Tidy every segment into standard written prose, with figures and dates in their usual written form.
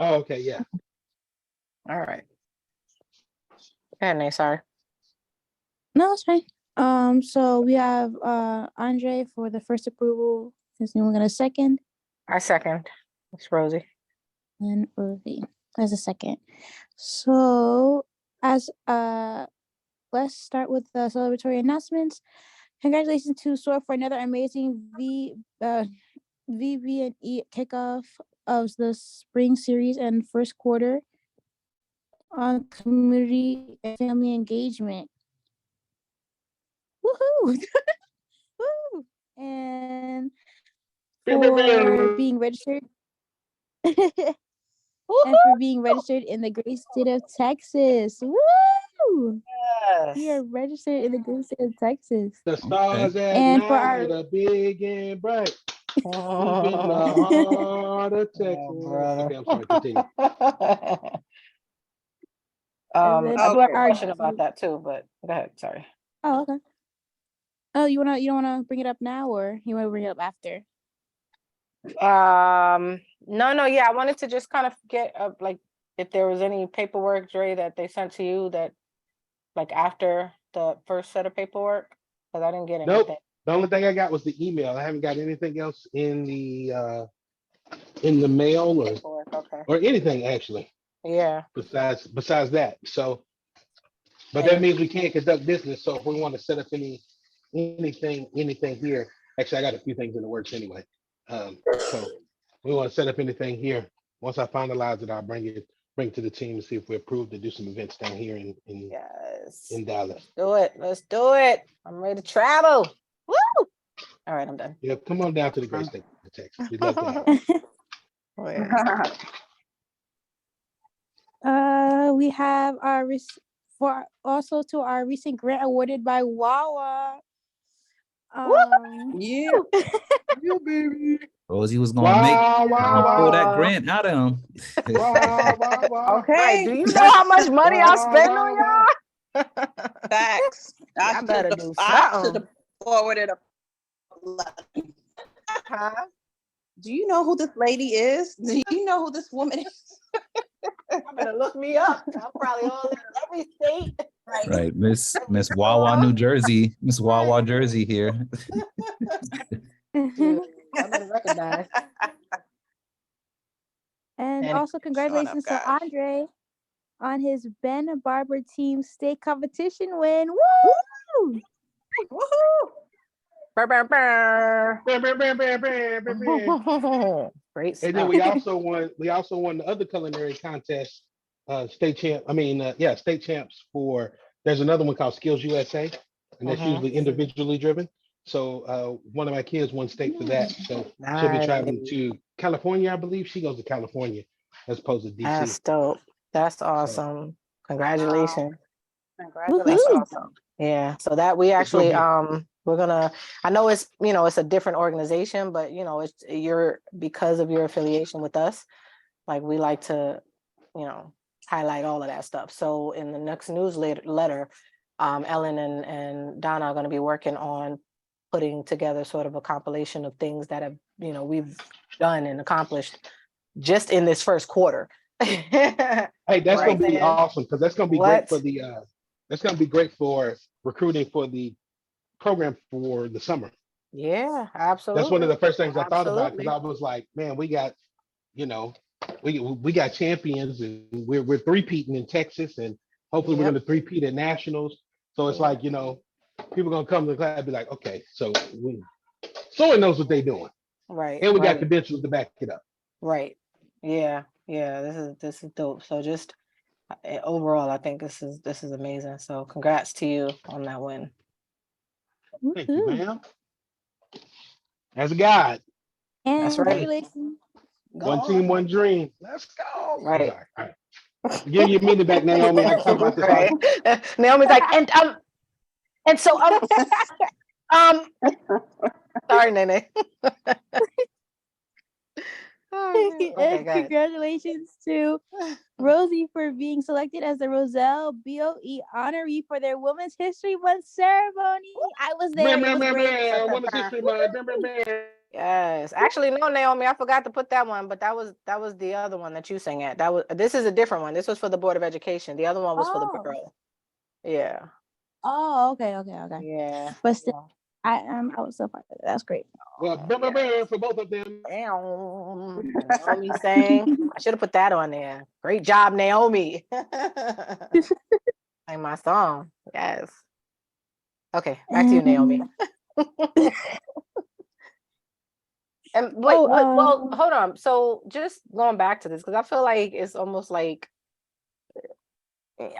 Oh, okay, yeah. All right. Go ahead, Nate, sorry. No, it's fine. So we have Andre for the first approval. Is anyone gonna second? I second. It's Rosie. And Rosie as a second. So as let's start with the celebratory announcements. Congratulations to S.O.A.R for another amazing VB&E kickoff of the spring series and first quarter on community and family engagement. Woohoo! Woo! And for being registered and for being registered in the great state of Texas. Woo! Yes. We are registered in the great state of Texas. The stars at And night for our are big and bright. Deep in the Oh, heart of Texas. brother. Okay, I'm sorry, continue. And then I do have a our- question about that too, but go ahead. Sorry. Oh, okay. Oh, you don't wanna bring it up now, or you wanna bring it up after? No, yeah. I wanted to just kind of get like if there was any paperwork, Dre, that they sent to you that like after the first set of paperwork, because I didn't get anything. Nope. The only thing I got was the email. I haven't got anything else in the mail Paperwork, okay. or anything actually Yeah. besides that. So, but that means we can't conduct business. So if we want to set up anything here, actually I got a few things in the works anyway. So we want to set up anything here. Once I finalize it, I'll bring it to the team to see if we're approved to do some events down here in Yes. Dallas. Let's do it. I'm ready to travel. Woo! All right, I'm done. Yeah, come on down to the great state of Texas. We'd love to have you. We have our also to our recent grant awarded by Wawa. Yeah. You baby. Rosie was gonna pull that Wow. grant out of him. Wow. Okay. Right. Do you know how much money I spend on y'all? Facts. I better do I something. should have forwarded a letter. Huh? Do you know who this lady is? Do you know who this woman is? I better look me up. I'm probably all in every state. Right, Miss Wawa, New Jersey. Miss Wawa, Jersey here. Dude, I better recognize. And also congratulations to Andre on his Ben Barber team state competition win. Woo! Woohoo! Burr, burr, burr. Great stuff. And then we also won the other culinary contest, state champs for. There's another one called Skills USA, and that's usually individually driven. So one of my kids won state for that. So she'll be traveling to California, I believe. She goes to California as opposed to DC. That's dope. That's awesome. Congratulations. Congratulations. That's awesome. Yeah. So that we actually we're gonna, I know it's, it's a different organization, but it's because of your affiliation with us, like we like to, highlight all of that stuff. So in the next newsletter, Ellen and Donna are going to be working on putting together sort of a compilation of things that have, we've done and accomplished just in this first quarter. Hey, that's going to be awesome, because that's going to be great for that's going to be great for recruiting for the program for the summer. Yeah, absolutely. That's one of the first things I thought about, because I was like, man, we got, we got champions, and we're three-peating in Texas, and hopefully we're going to three-peat at nationals. So it's like, people are going to come to the class and be like, okay, so someone knows what they're doing. Right. And we got credentials to back it up. Right. Yeah. This is dope. So just overall, I think this is amazing. So congrats to you on that win. Thank you, ma'am. As a guide. And that's right. Congratulations. One team, one dream. Let's go. Right. All right. Give your meeting back, Naomi. I talk about this. Right. Naomi's like, and so sorry, Nene. And congratulations to Rosie for being selected as the Roselle BOE honoree for their Women's History Month ceremony. I was there. It was great. Women's History Month. Yes, actually, no, Naomi, I forgot to put that one, but that was the other one that you sang at. This is a different one. This was for the Board of Education. The other one was for the Oh. borough. Yeah, Oh, okay. yeah. But still, I was so part of it. That's great. Well, for both of them. Naomi sang. I should have put that on there. Great job, Naomi. Like my song. Yes. Okay, back to you, Naomi. And wait, well, hold on. So just going back to this, because I feel like it's almost like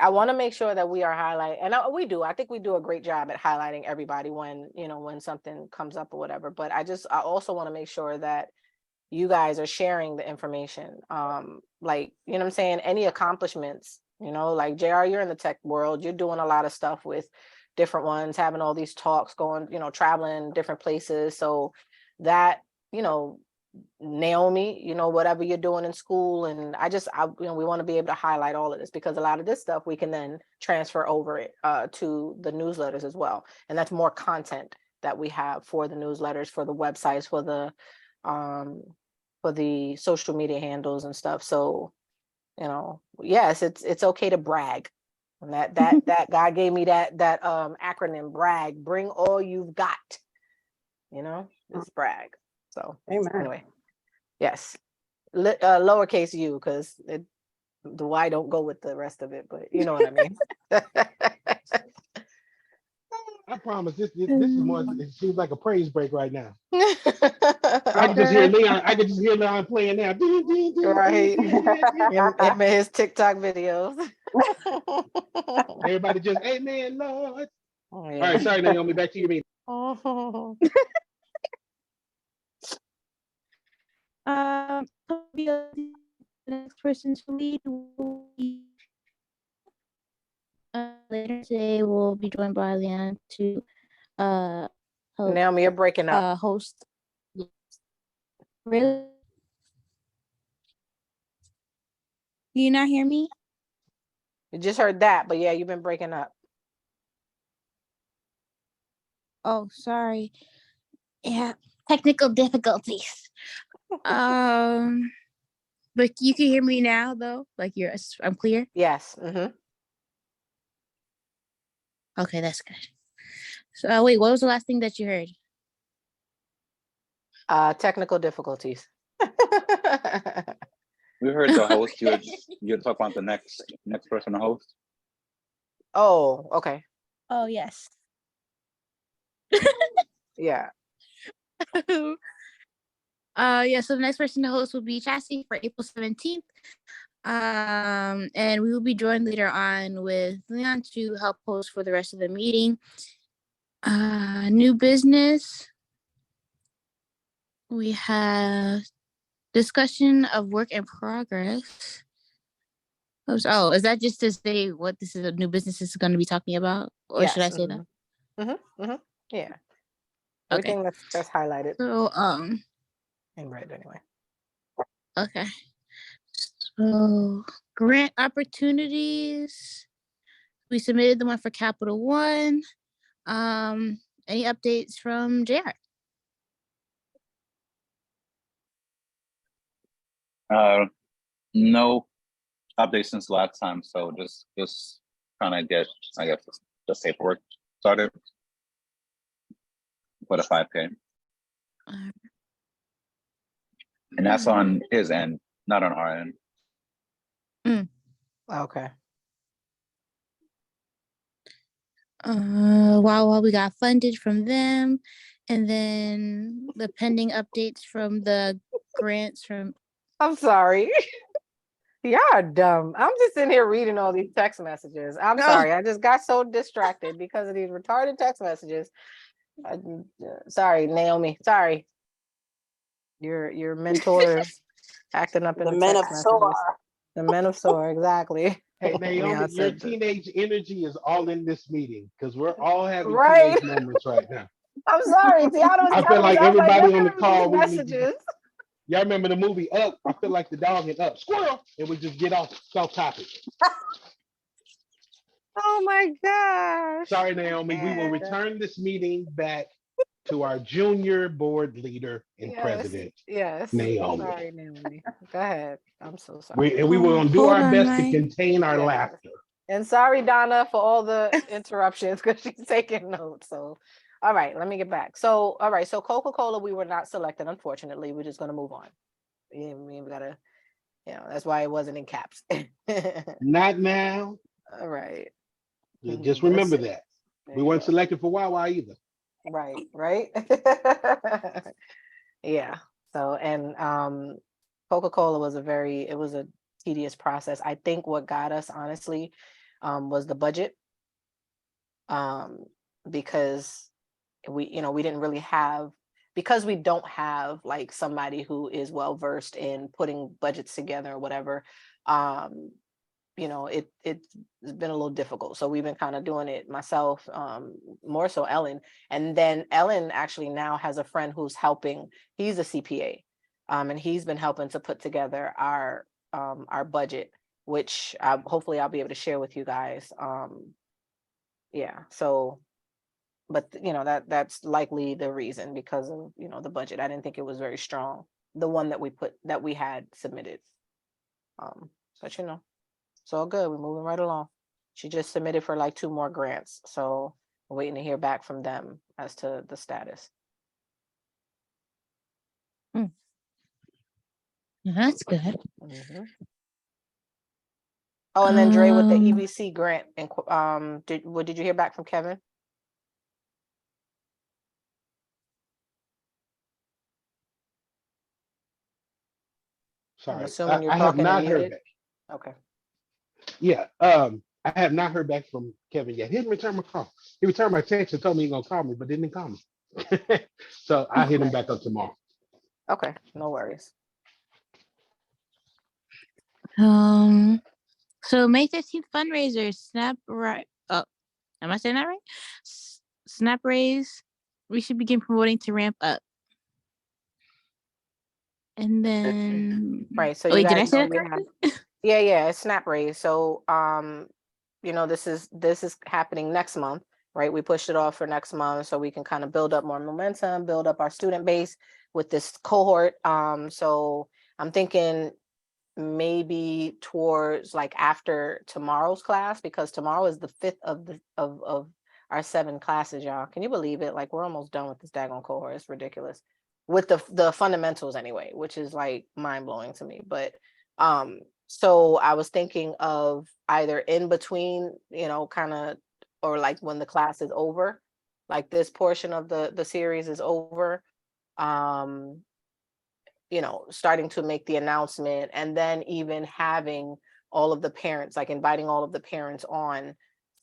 I want to make sure that we are highlighting, and we do. I think we do a great job at highlighting everybody when, when something comes up or whatever. But I also want to make sure that you guys are sharing the information. Like, what I'm saying, any accomplishments, like JR, you're in the tech world, you're doing a lot of stuff with different ones, having all these talks going, traveling different places. So that, Naomi, whatever you're doing in school. And we want to be able to highlight all of this, because a lot of this stuff we can then transfer over it to the newsletters as well. And that's more content that we have for the newsletters, for the websites, for the social media handles and stuff. So, yes, it's okay to brag. And that God gave me that acronym, brag, bring all you've got, it's brag. So anyway, yes, lowercase u, because the Y don't go with the rest of it, but you know what I mean. I promise this is more. It seems like a praise break right now. I I can just hear Leon. I can just hear Leon playing now. Right. Him and his TikTok videos. Everybody just, amen, Lord. Oh, All right, sorry, Naomi, back to your meeting. The next person to lead will be later today. We'll be joined by Leanne to help Naomi, you're breaking up. host. Really? You not hear me? You just heard that, but yeah, you've been breaking up. Oh, sorry. Yeah, technical difficulties. But you can hear me now, though. Like I'm clear. Yes. Okay, that's good. So, wait, what was the last thing that you heard? Technical difficulties. We heard the host. You're talking about the next person to host. Oh, okay. Oh, yes. Yeah. Yeah, so the next person to host will be Chassie for April 17th. And we will be joined later on with Leon to help host for the rest of the meeting. New business. We have discussion of work in progress. Oh, is that just to say what this is a new business is going to be talking about? Or yes. Should I say that? Yeah. Okay. Everything that's highlighted. So, in red anyway. Okay. So, grant opportunities. We submitted the one for Capital One. Any updates from JR? No update since last time, so just trying to get, I guess, the paperwork started for the 5K. And that's on his end, not on our end. Okay. While we got funded from them, and then the pending updates from the grants from. I'm sorry. Y'all are dumb. I'm just in here reading all these text messages. I'm sorry. I just got so distracted because of these retarded text messages. Sorry, Naomi. Sorry. Your mentors acting up in the men of text S.O.A.R. messages. The men of S.O.A.R, exactly. Hey, Naomi, your said that. teenage energy is all in this meeting because we're all having Right. teenage moments right now. I'm sorry. See, I feel like everybody on the call, these messages. Y'all remember the movie Up? I feel like the dog in Up. Squirrel! And we just get off topic. Oh my gosh. Sorry, Naomi. We will return this meeting back to our junior board leader and Yes, president, yes. Naomi. Sorry, Naomi. Go ahead. I'm so sorry. We were going to do Hold our on, best to Mike. contain our Yes. laughter. And sorry, Donna, for all the interruptions because she's taking notes. So, all right, let me get back. So, all right, so Coca-Cola, we were not selected, unfortunately. We're just going to move on. Yeah, we gotta, that's why it wasn't in caps. Not now. All right. Just remember Listen, that. there We you weren't go. selected for Wawa either. Right. Yeah. So, and Coca-Cola was it was a tedious process. I think what got us, honestly, was the budget. Because we didn't really have, because we don't have like somebody who is well versed in putting budgets together or whatever. It's been a little difficult, so we've been kind of doing it myself, more so Ellen, and then Ellen actually now has a friend who's helping. He's a CPA, and he's been helping to put together our budget, which hopefully I'll be able to share with you guys. Yeah, so, but that's likely the reason, because of the budget. I didn't think it was very strong, the one that we had submitted. But it's all good. We're moving right along. She just submitted for like 2 more grants, so we're waiting to hear back from them as to the status. That's good. Mhm. Oh, and then Dre with the Um, EBC grant, and did you hear back from Kevin? I'm Sorry. assuming you're I have talking and not heard muted. back. Okay. Yeah. I have not heard back from Kevin yet. He didn't return my call. He returned my text and told me he gonna call me, but didn't call me. So I'll hit him back up tomorrow. Okay, no worries. So May 15th fundraiser, Snap right. Oh, am I saying that right? Snap raise. We should begin promoting to ramp up. And then Right. So oh, you wait, did I guys say know that we have, correctly? yeah, it's Snap Raise. So this is happening next month, right? We pushed it off for next month so we can kind of build up more momentum, build up our student base with this cohort. So I'm thinking maybe towards like after tomorrow's class, because tomorrow is the 5th of our 7 classes, y'all. Can you believe it? Like, we're almost done with this daggone cohort. It's ridiculous. With the fundamentals anyway, which is like mind-blowing to me. But so I was thinking of either in between, kind of, or like when the class is over, like this portion of the series is over, starting to make the announcement, and then even having all of the parents, like inviting all of the parents on,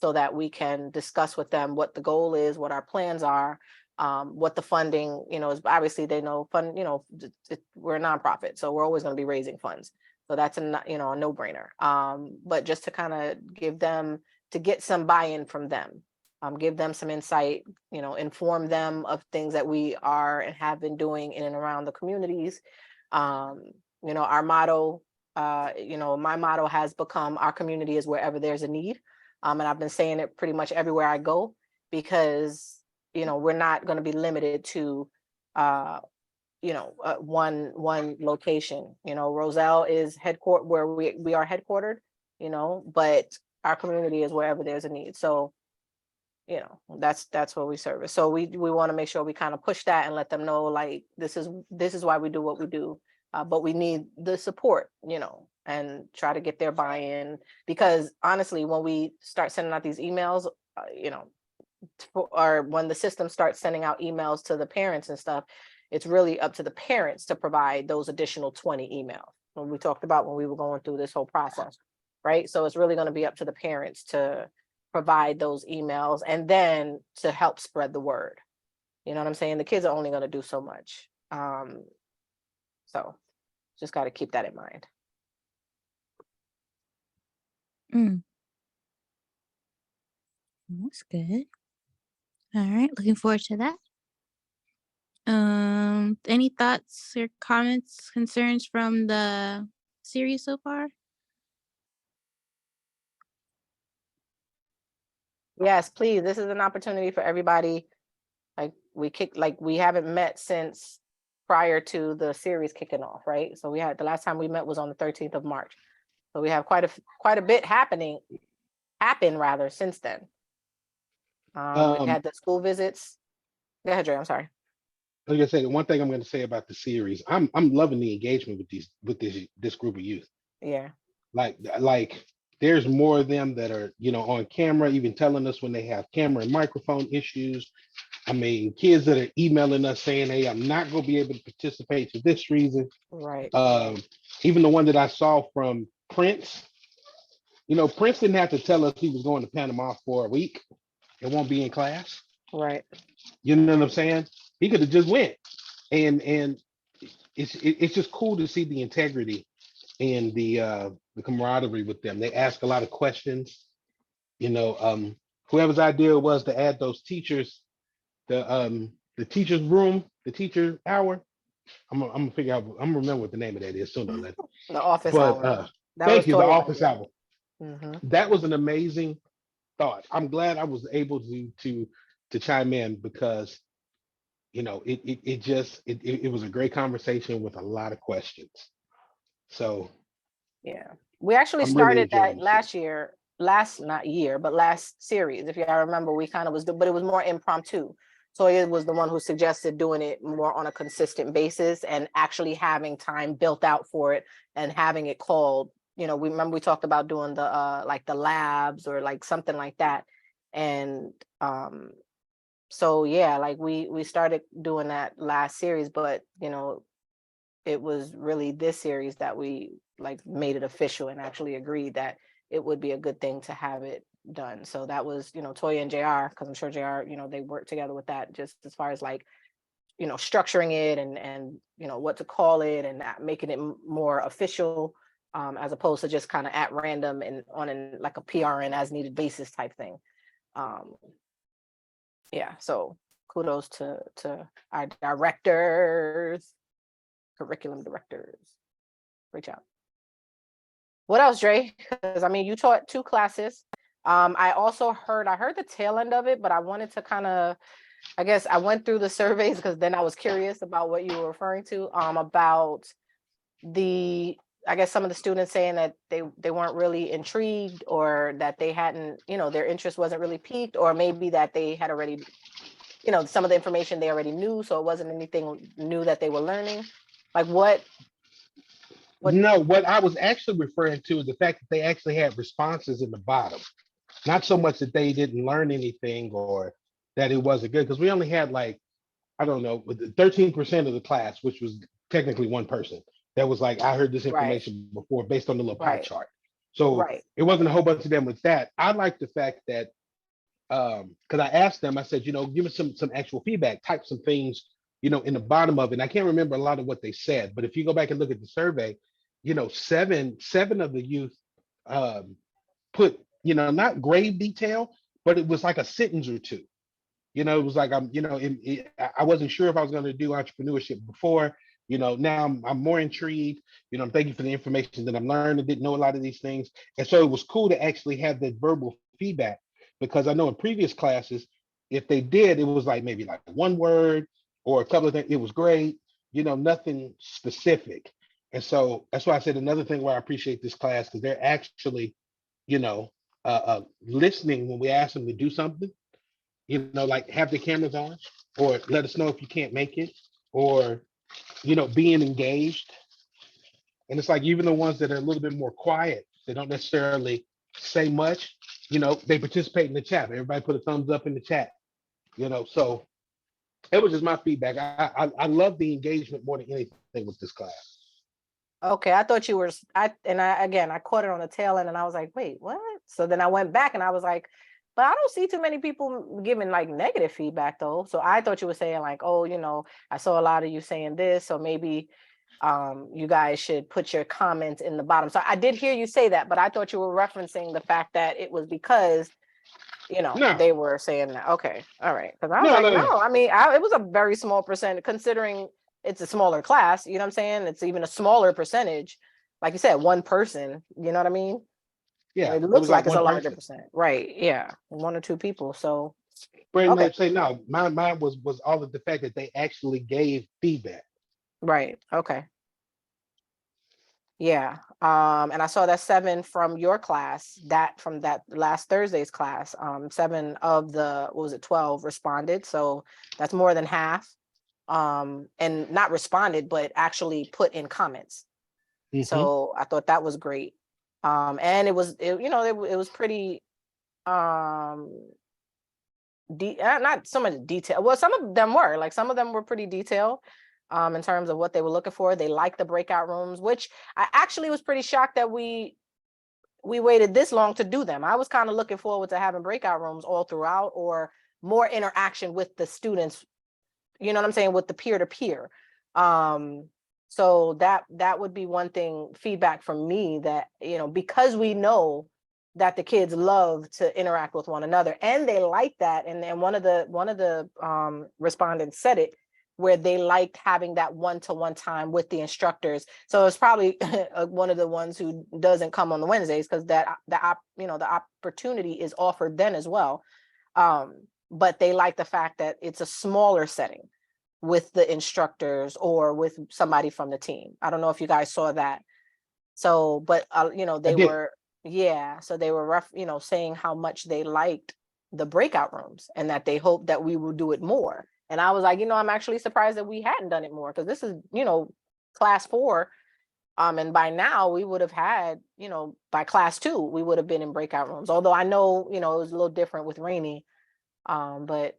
so that we can discuss with them what the goal is, what our plans are, what the funding, is. Obviously they know fund, we're a nonprofit, so we're always going to be raising funds. So that's a no-brainer. But just to kind of give them, to get some buy-in from them, give them some insight, inform them of things that we are and have been doing in and around the communities. Our motto, my motto has become, our community is wherever there's a need. And I've been saying it pretty much everywhere I go, because, we're not going to be limited to, one location. Roselle is headquartered where we are headquartered, but our community is wherever there's a need. So, that's what we service. So we want to make sure we kind of push that and let them know, like, this is why we do what we do. But we need the support, and try to get their buy-in, because honestly, when we start sending out these emails, or when the system starts sending out emails to the parents and stuff, it's really up to the parents to provide those additional 20 emails, when we talked about when we were going through this whole process, right? So it's really going to be up to the parents to provide those emails, and then to help spread the word. You know what I'm saying? The kids are only going to do so much. So just got to keep that in mind. That's good. All right, looking forward to that. Any thoughts or comments, concerns from the series so far? Yes, please. This is an opportunity for everybody. Like we haven't met since prior to the series kicking off, right? So the last time we met was on the 13th of March. So we have quite a bit happened rather since then. We had the school visits. Go ahead, Dre, I'm sorry. Like I said, the one thing I'm going to say about the series, I'm loving the engagement with this group of youth. Yeah. Like there's more of them that are, on camera, even telling us when they have camera and microphone issues. I mean, kids that are emailing us saying, "Hey, I'm not going to be able to participate for this reason." Right. Even the one that I saw from Prince, Prince didn't have to tell us he was going to Panama for a week. It won't be in class. Right. You know what I'm saying? He could have just went, and it's just cool to see the integrity and the camaraderie with them. They ask a lot of questions. Whoever's idea it was to add those teachers, the teacher's room, the teacher hour. I'm gonna figure out. I'm gonna remember what the name of that is sooner or later. The office But hour. thank you, the Toya's office idea. hour. Mhm. That was an amazing thought. I'm glad I was able to chime in because it was a great conversation with a lot of questions. So Yeah. We actually I'm really started that enjoying last series. If y'all remember, we kind of but it was more impromptu. Toya was the one who suggested doing it more on a consistent basis and actually having time built out for it and having it called, we talked about doing the like the labs or like something like that. And so yeah, like we started doing that last series, but it was really this series that we like made it official and actually agreed that it would be a good thing to have it done. So that was, Toya and JR, because I'm sure JR, they work together with that just as far as like, structuring it and what to call it and making it more official, as opposed to just kind of at random and on like a PRN as needed basis type thing. Yeah, so kudos to our directors, curriculum directors. Reach out. What else, Dre? Because I mean, you taught 2 classes. I heard the tail end of it, but I wanted to kind of, I guess I went through the surveys because then I was curious about what you were referring to, about I guess some of the students saying that they weren't really intrigued or that they hadn't, their interest wasn't really piqued, or maybe that they had already, some of the information they already knew, so it wasn't anything new that they were learning. Like what? No, what I was actually referring to is the fact that they actually had responses in the bottom. Not so much that they didn't learn anything or that it wasn't good, because we only had like, I don't know, 13% of the class, which was technically one person that was like, I heard this information before based on the little pie chart. So it wasn't a whole bunch of them with that. I like the fact that, because I asked them, I said, give us some actual feedback, type some things, in the bottom of it. And I can't remember a lot of what they said, but if you go back and look at the survey, seven of the youth put, not grave detail, but it was like a sentence or two. It was like I wasn't sure if I was going to do entrepreneurship before. Now I'm more intrigued. Thank you for the information that I'm learning. Didn't know a lot of these things, and so it was cool to actually have that verbal feedback, because I know in previous classes, if they did, it was like maybe like one word or a couple of things. It was great, nothing specific. And so that's why I said another thing why I appreciate this class, because they're actually, listening when we ask them to do something, like have the cameras on or let us know if you can't make it, or, being engaged. And it's like even the ones that are a little bit more quiet, they don't necessarily say much, they participate in the chat. Everybody put a thumbs up in the chat, so it was just my feedback. I love the engagement more than anything with this class. Okay, I thought you were, I caught it on the tail end and I was like, wait, what? So then I went back and I was like, but I don't see too many people giving like negative feedback though. So I thought you were saying like, oh, I saw a lot of you saying this, so maybe you guys should put your comments in the bottom. So I did hear you say that, but I thought you were referencing the fact that it was because, No. they were saying that. Okay, all right. Because I was No. I mean, it was a very small percent considering it's a smaller class. You know what I'm saying? It's even a smaller percentage. Like you said, one person. You know what I mean? Yeah, It it looks was like like it's a one larger person. percent, right? Yeah, 1 or 2 people. So Brandon okay, may say no. Mine was all of the fact that they actually gave feedback. right, okay. Yeah, and I saw that 7 from your class, that from that last Thursday's class, 7 of the, what was it, 12 responded, so that's more than half. And not responded, but actually put in comments. Mhm. So I thought that was great. And it was, you know, it was pretty, not so much detail. Well, some of them were, like, some of them were pretty detailed. In terms of what they were looking for. They liked the breakout rooms, which I actually was pretty shocked that we waited this long to do them. I was kind of looking forward to having breakout rooms all throughout, or more interaction with the students, you know what I'm saying, with the peer-to-peer. So that would be one thing, feedback from me, that, you know, because we know that the kids love to interact with one another and they like that. And then one of the respondents said it, where they liked having that one-to-one time with the instructors. So it's probably one of the ones who doesn't come on the Wednesdays, because the opportunity is offered then as well. But they like the fact that it's a smaller setting with the instructors or with somebody from the team. I don't know if you guys saw that. So, but you know, they did. were, yeah, so they were saying how much they liked the breakout rooms and that they hope that we will do it more. And I was like, you know, I'm actually surprised that we hadn't done it more, because this is, you know, class 4. And by now we would have had, you know, by class 2, we would have been in breakout rooms. Although I know, you know, it was a little different with Rainey. But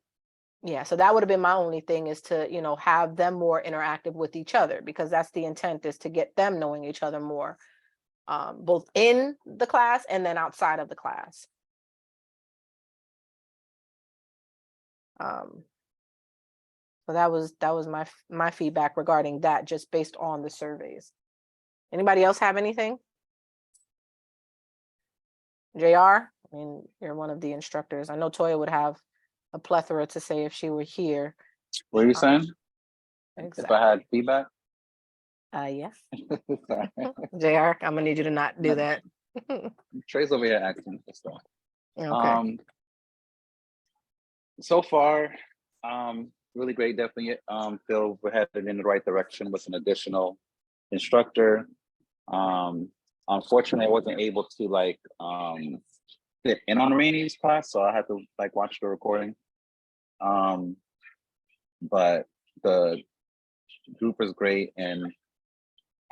yeah, so that would have been my only thing, is to, you know, have them more interactive with each other, because that's the intent, is to get them knowing each other more, both in the class and then outside of the class. So that was my feedback regarding that, just based on the surveys. Anybody else have anything? JR, I mean, you're one of the instructors. I know Toya would have a plethora to say if she were here. What are you saying? Exactly. If I had feedback? Yes. Sorry. JR, I'm gonna need you to not do that. Trey's over here acting for stuff. Okay. So far, really great. Definitely feel we're headed in the right direction with an additional instructor. Unfortunately, I wasn't able to like fit in on Rainey's class, so I had to like watch the recording. But the group is great, and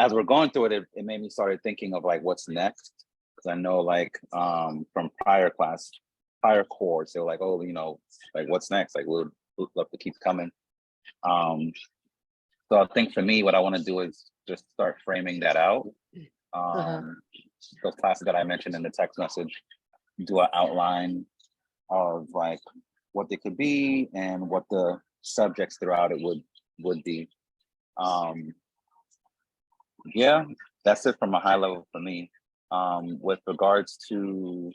as we're going through it, it made me started thinking of like what's next, because I know like from prior cohorts, they were like, oh, you know, like what's next? Like we'd love to keep coming. So I think for me, what I want to do is just start framing that out. Those classes that I mentioned in the text message, do an outline of like what they could be and what the subjects throughout it would be. Yeah, that's it from a high level for me. With regards to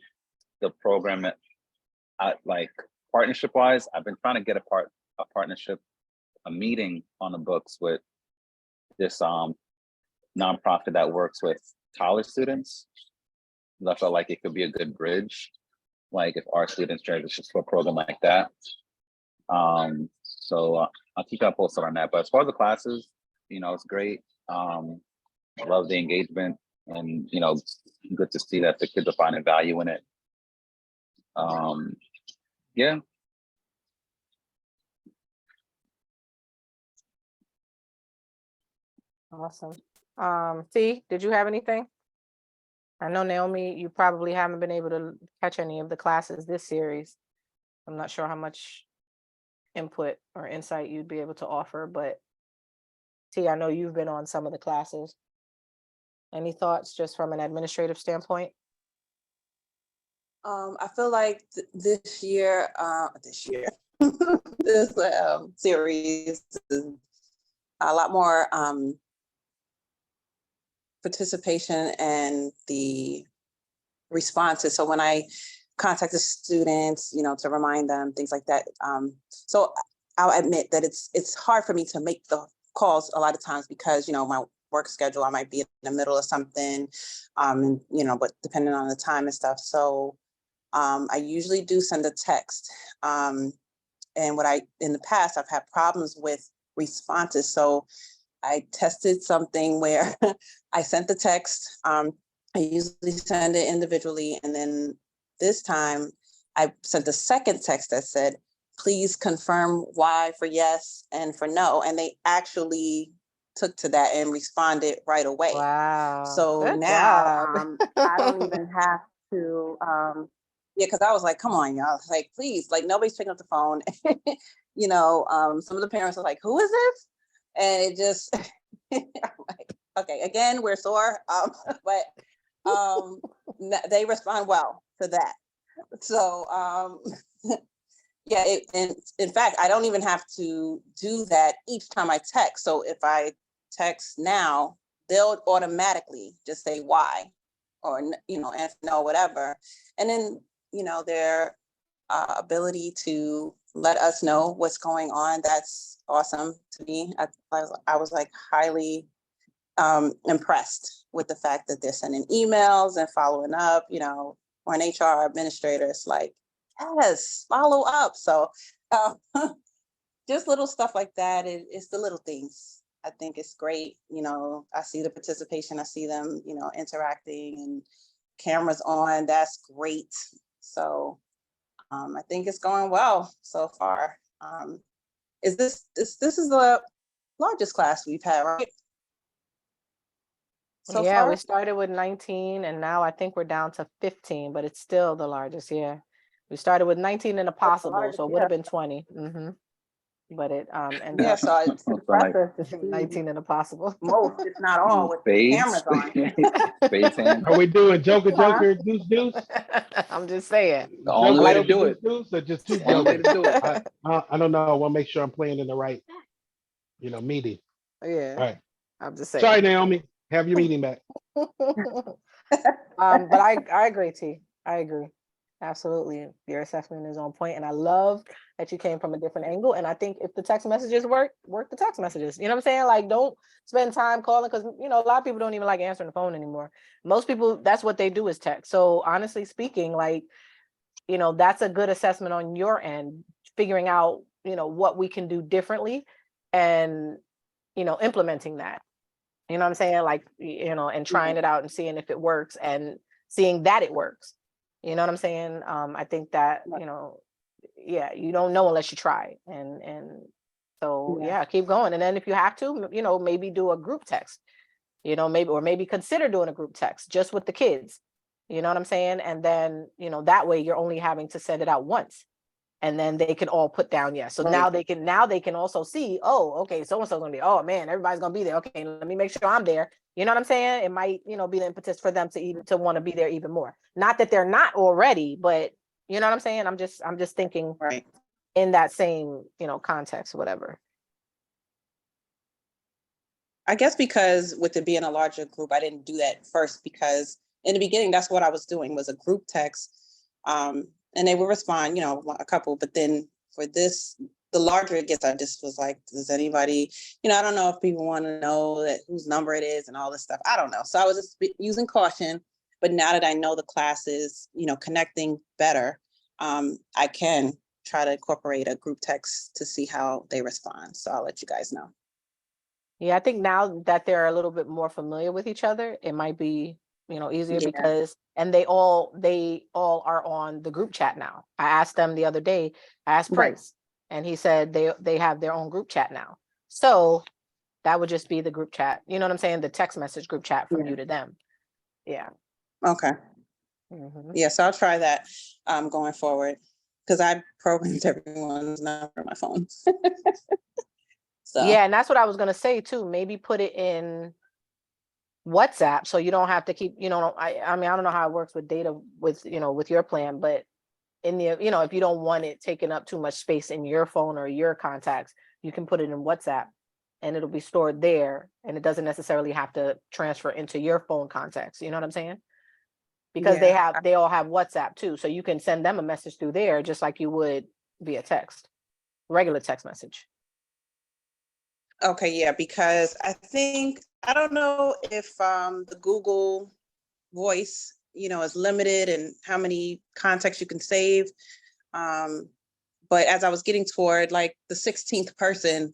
the program, like partnership wise, I've been trying to get a partnership, a meeting on the books with this nonprofit that works with college students. I felt like it could be a good bridge, like if our students transition to a program like that. So I'll keep that posted on that. But as far as the classes, you know, it's great. I love the engagement, and you know, good to see that the kids are finding value in it. Yeah. Awesome. T, did you have anything? I know, Naomi, you probably haven't been able to catch any of the classes this series. I'm not sure how much input or insight you'd be able to offer, but T, I know you've been on some of the classes. Any thoughts just from an administrative standpoint? I feel like this year, this series is a lot more participation and the responses. So when I contact the students, you know, to remind them, things like that. So I'll admit that it's hard for me to make the calls a lot of times, because, you know, my work schedule. I might be in the middle of something, and, you know, but depending on the time and stuff. So I usually do send a text. And in the past, I've had problems with responses. So I tested something where I sent the text. I usually send it individually. And then this time I sent a second text that said, please confirm why for yes and for no. And they actually took to that and responded right away. Wow. So Good now job. I don't even have to, yeah, because I was like, come on, y'all, like, please, like, nobody's picking up the phone. You know, some of the parents are like, who is this? And it just, I'm like, okay, again, we're sore, but they respond well to that. So, yeah, and in fact, I don't even have to do that each time I text. So if I text now, they'll automatically just say why, or, you know, answer no, whatever. And then, you know, their ability to let us know what's going on, that's awesome to me. I was like highly impressed with the fact that they're sending emails and following up, you know, or an HR administrator, it's like, yes, follow up. So just little stuff like that. It's the little things. I think it's great. You know, I see the participation. I see them, you know, interacting and cameras on. That's great. So I think it's going well so far. This is the largest class we've had, right? So Yeah, far? we started with 19 and now I think we're down to 15, but it's still the largest. Yeah. We started with 19 in a possible, largest, so it would have been 20. But it ended Yeah, up so it's So like impressive to see 19 in a possible. most, if not all, with spades, cameras on. spades hand. Are we doing Joker, Huh? Joker, Deuce, Deuce? I'm just saying. The only Joker, way to Joker, do Deuce, it. Deuce, or just two Only way Jokers? to do it. I don't know. I want to make sure I'm playing in the right, you know, meeting. Yeah, All right. I'm just Sorry, saying. Naomi. Have your meeting back. But I agree, T. I agree. Absolutely. Your assessment is on point. And I love that you came from a different angle. And I think if the text messages work the text messages. You know what I'm saying? Like, don't spend time calling because, you know, a lot of people don't even like answering the phone anymore. Most people, that's what they do is text. So honestly speaking, like, you know, that's a good assessment on your end, figuring out, you know, what we can do differently and, you know, implementing that. You know what I'm saying? Like, you know, and trying it out and seeing if it works and seeing that it works. You know what I'm saying? I think that, you know, yeah, you don't know unless you try. And so, yeah, keep going. And then if you have to, you know, maybe do a group text, you know, maybe consider doing a group text just with the kids. You know what I'm saying? And then, you know, that way you're only having to send it out once. And then they can all put down yes. So now they can also see, oh, okay, so-and-so's gonna be, oh man, everybody's gonna be there. Okay, let me make sure I'm there. You know what I'm saying? It might, you know, be the impetus for them to want to be there even more. Not that they're not already, but you know what I'm saying? I'm just thinking Right. in that same, you know, context, whatever. I guess because with it being a larger group, I didn't do that first because in the beginning, that's what I was doing was a group text. And they would respond, you know, a couple, but then for this, the larger it gets, I just was like, does anybody, you know, I don't know if people want to know that whose number it is and all this stuff. I don't know. So I was just using caution, but now that I know the class is, you know, connecting better, I can try to incorporate a group text to see how they respond. So I'll let you guys know. Yeah, I think now that they're a little bit more familiar with each other, it might be, you know, easier because, and they all are on the group chat now. I asked them the other day, I asked Prince, and he said they have their own group chat now. So that would just be the group chat. You know what I'm saying? The text message group chat from you to them. Yeah. Okay. Yeah, so I'll try that going forward because I programmed everyone's number on my phone. So yeah, and that's what I was gonna say too. Maybe put it in WhatsApp so you don't have to keep, you know, I mean, I don't know how it works with data with, you know, with your plan, but in the, you know, if you don't want it taking up too much space in your phone or your contacts, you can put it in WhatsApp and it'll be stored there and it doesn't necessarily have to transfer into your phone contacts. You know what I'm saying? Because they all have WhatsApp too. So you can send them a message through there just like you would via text, regular text message. Okay, yeah, because I think I don't know if the Google Voice, is limited and how many contacts you can save. But as I was getting toward like the 16th person,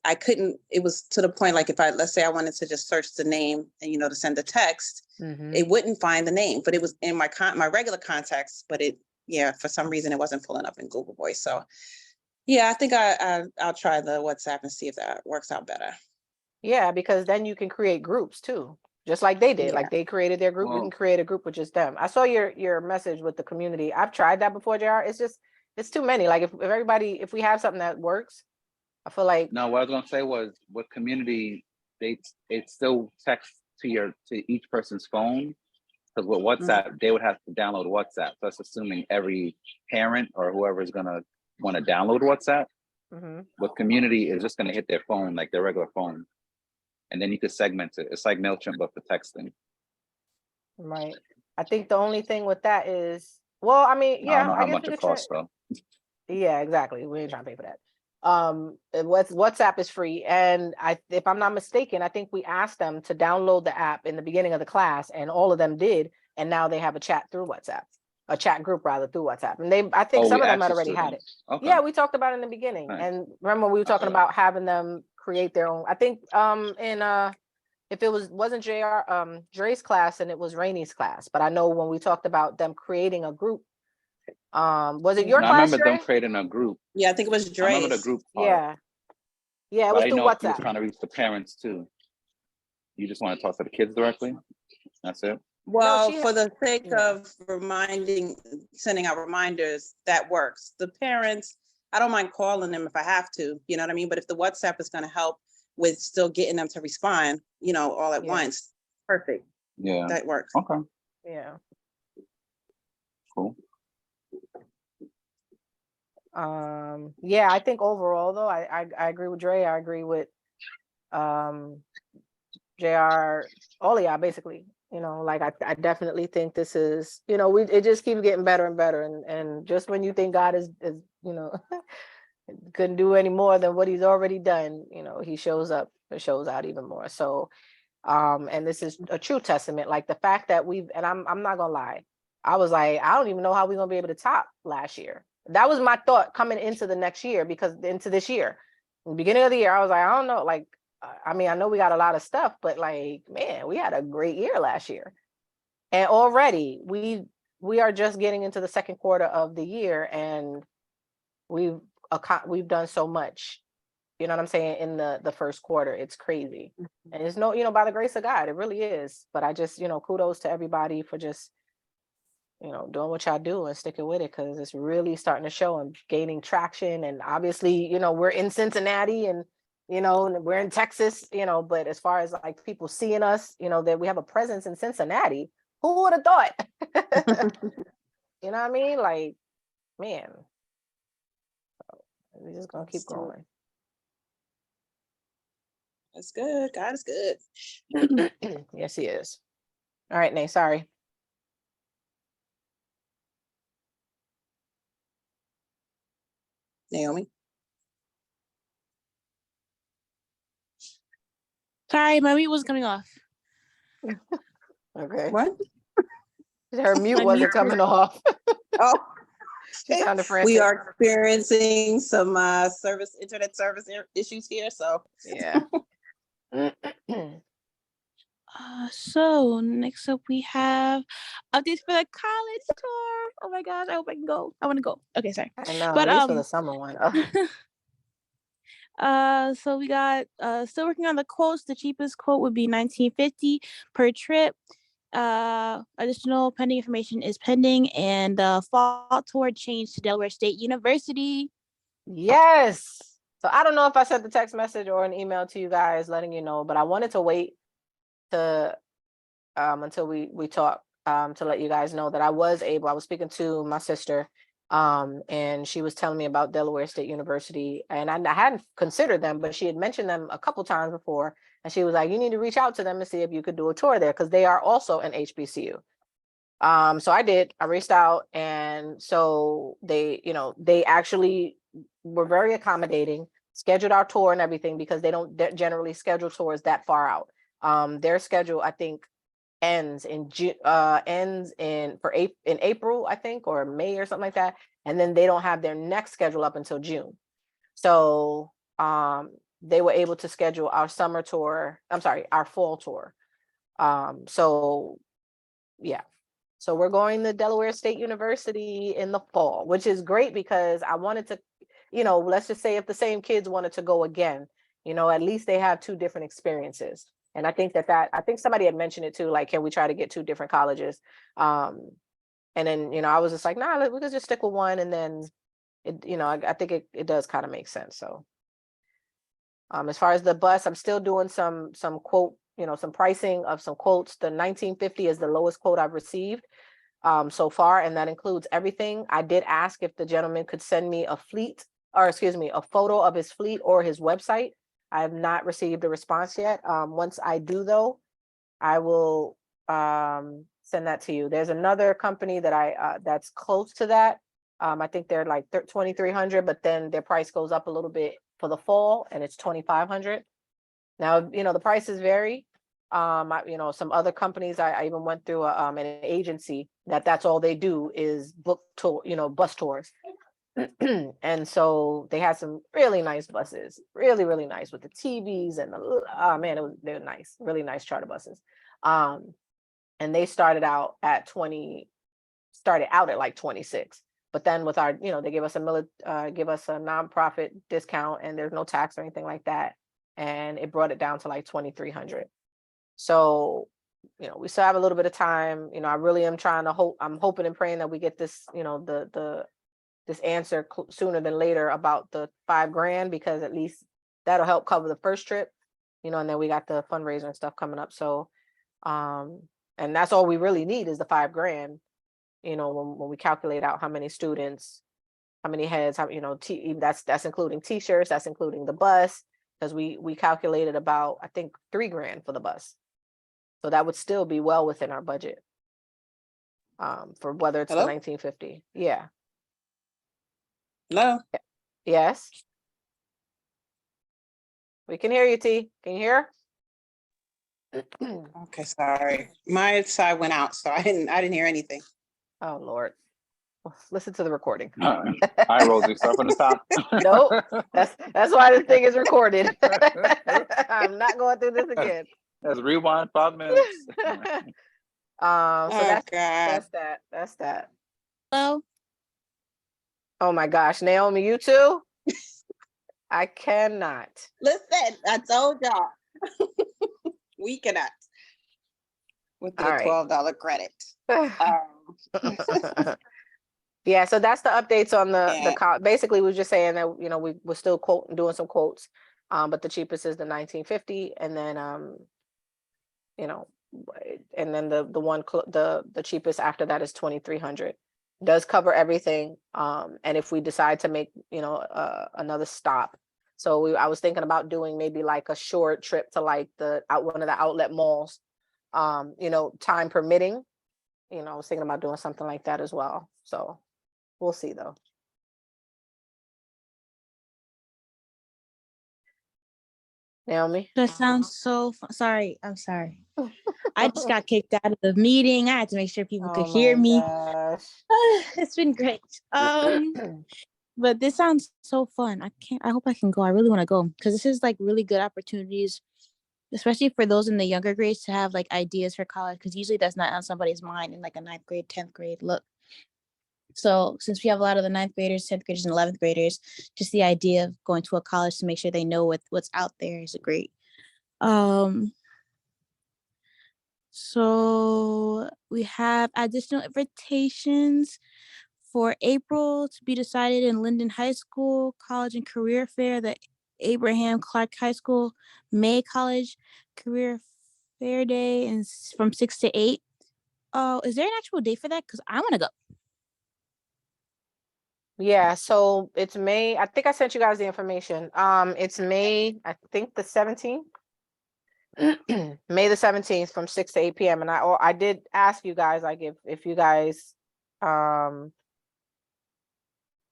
I couldn't, it was to the point, like if let's say I wanted to just search the name and, to send a text, it wouldn't find the name, but it was in my regular contacts, but for some reason it wasn't pulling up in Google Voice. So yeah, I think I'll try the WhatsApp and see if that works out better. Yeah, because then you can create groups too, just like they did. Yeah. Like they created their group, you Well- can create a group with just them. I saw your message with the community. I've tried that before, JR. It's too many. Like if we have something that works, I feel like No, what I was gonna say was with community, it still texts to each person's phone. Because with WhatsApp, they would have to download WhatsApp. That's assuming every parent or whoever is gonna want to download WhatsApp. With community, is just gonna hit their phone, like their regular phone. And then you could segment it. It's like MailChimp, but for texting. right. I think the only thing with that is, well, I mean, I don't yeah, know I how guess much we it could try. costs though. Yeah, exactly. We ain't trying to pay for that. WhatsApp is free, and if I'm not mistaken, I think we asked them to download the app in the beginning of the class, and all of them did, and now they have a chat through WhatsApp, a chat group rather through WhatsApp, and I think some we of them asked had the already had it. students. Okay. Yeah, we talked about it in the beginning, Right. and remember we were talking Okay. about having them create their own. I think if it wasn't Dre's class and it was Rainey's class, but I know when we talked about them creating a group, was it your And I class, remember them Dre? creating a group. Yeah, I think it was I remember the Dre's. group part. Yeah, it But was I through know if you was WhatsApp. trying to reach the parents too. You just want to talk to the kids directly. That's it. Well, she- for the sake yeah. of sending out reminders, that works. The parents, I don't mind calling them if I have to, you know what I mean? But if the WhatsApp is going to help with still getting them to respond, all at Yeah. once, perfect. Yeah. That works. Okay. Yeah. Cool. Yeah, I think overall though, I agree with Dre. I agree with JR, all of y'all basically. Like I definitely think this is, it just keeps getting better and better. And just when you think God is couldn't do any more than what he's already done, he shows up and shows out even more. So and this is a true testament, like the fact that and I'm not gonna lie, I was like, I don't even know how we're gonna be able to top last year. That was my thought coming into the next year, because into this year, in the beginning of the year, I was like, I don't know, like, I mean, I know we got a lot of stuff, but like, man, we had a great year last year. And already we are just getting into the second quarter of the year, and we've done so much, you know what I'm saying, in the first quarter. It's crazy. And it's by the grace of God, it really is. But I just, kudos to everybody for just, doing what y'all do and sticking with it, because it's really starting to show and gaining traction. And obviously, we're in Cincinnati, and we're in Texas, but as far as like people seeing us, that we have a presence in Cincinnati, who would have thought? You know what I mean? Like, man, we're just gonna keep going. That's good. God is good. Yes, he is. All right, Nate, sorry. Naomi. Sorry, my mute was coming off. Okay. What? Her mute wasn't coming off. Oh, She sounded frantic. we are experiencing some internet service issues here. So Yeah. So next up we have updates for the college tour. Oh my gosh, I hope I can go. I want to go. Okay, sorry. I know, But at least for the summer one. Oh. So we got still working on the quotes. The cheapest quote would be $19.50 per trip. Additional pending information is pending, and fall tour changed to Delaware State University. Yes. So I don't know if I sent the text message or an email to you guys letting you know, but I wanted to wait to until we talk to let you guys know that I was speaking to my sister, and she was telling me about Delaware State University, and I hadn't considered them, but she had mentioned them a couple times before, and she was like, you need to reach out to them and see if you could do a tour there, because they are also an HBCU. So I did. I reached out, and so they actually were very accommodating, scheduled our tour and everything, because they don't generally schedule tours that far out. Their schedule, I think, ends in April, I think, or May or something like that. And then they don't have their next schedule up until June. So they were able to schedule our summer tour. I'm sorry, our fall tour. So yeah. So we're going to Delaware State University in the fall, which is great because I wanted to, let's just say if the same kids wanted to go again, at least they have two different experiences. And I think I think somebody had mentioned it too, like, can we try to get two different colleges? And then, I was just like, nah, we could just stick with one. And then I think it does kind of make sense. So as far as the bus, I'm still doing some quote, some pricing of some quotes. The 1950 is the lowest quote I've received so far, and that includes everything. I did ask if the gentleman could send me a photo of his fleet or his website. I have not received a response yet. Once I do, though, I will send that to you. There's another company that that's close to that. I think they're like 2,300, but then their price goes up a little bit for the fall, and it's 2,500. Now, the prices vary. Some other companies, I even went through an agency that's all they do is book tour, bus tours. And so they had some really nice buses, really, really nice with the TVs and they're nice, really nice charter buses. And they started out at like 26. But then with our, they give us a nonprofit discount, and there's no tax or anything like that. And it brought it down to like 2,300. So, we still have a little bit of time. I really am I'm hoping and praying that we get this, this answer sooner than later about the $5,000, because at least that'll help cover the first trip, and then we got the fundraiser and stuff coming up. So, and that's all we really need is the $5,000, when we calculate out how many students, how many heads, that's including t-shirts, that's including the bus, because we calculated about, I think, $3,000 for the bus. So that would still be well within our budget for whether it's Hello? the 1950. Yeah. Hello? Yes. We can hear you, T. Can you hear? Okay, sorry. My side went out, so I didn't hear anything. Oh, Lord. Well, listen to the recording. All right, Rosie, start from the top. Nope. That's why this thing is recorded. I'm not going through this again. Let's rewind 5 minutes. So that's God. that. Hello. Oh my gosh, Naomi, you too? I cannot. Listen, I told y'all. We cannot. With the All right. $12 credit. Yeah, so that's the updates on Yeah. basically we're just saying that, we're still doing some quotes. But the cheapest is the 1950, and then and then the one the cheapest after that is 2,300. Does cover everything. And if we decide to make, another stop. So I was thinking about doing maybe like a short trip to like one of the outlet malls, time permitting. I was thinking about doing something like that as well. So we'll see though. Naomi? That sounds so sorry. I'm sorry. I just got kicked out of the meeting. I had to make sure people could hear me. Gosh. It's been great. But this sounds so fun. I hope I can go. I really want to go, because this is like really good opportunities, especially for those in the younger grades, to have like ideas for college, because usually that's not on somebody's mind in like a 9th grade, 10th grade look. So since we have a lot of the 9th graders, 10th graders, and 11th graders, just the idea of going to a college to make sure they know what's out there is great. So we have additional invitations for April to be decided in Linden High School College and Career Fair, the Abraham Clark High School May College Career Fair Day, and from 6 to 8. Oh, is there an actual date for that? Because I want to go. Yeah, so it's May. I think I sent you guys the information. It's May, I think the 17th. May the 17th from 6 to 8 p.m. And I did ask you guys, like, if you guys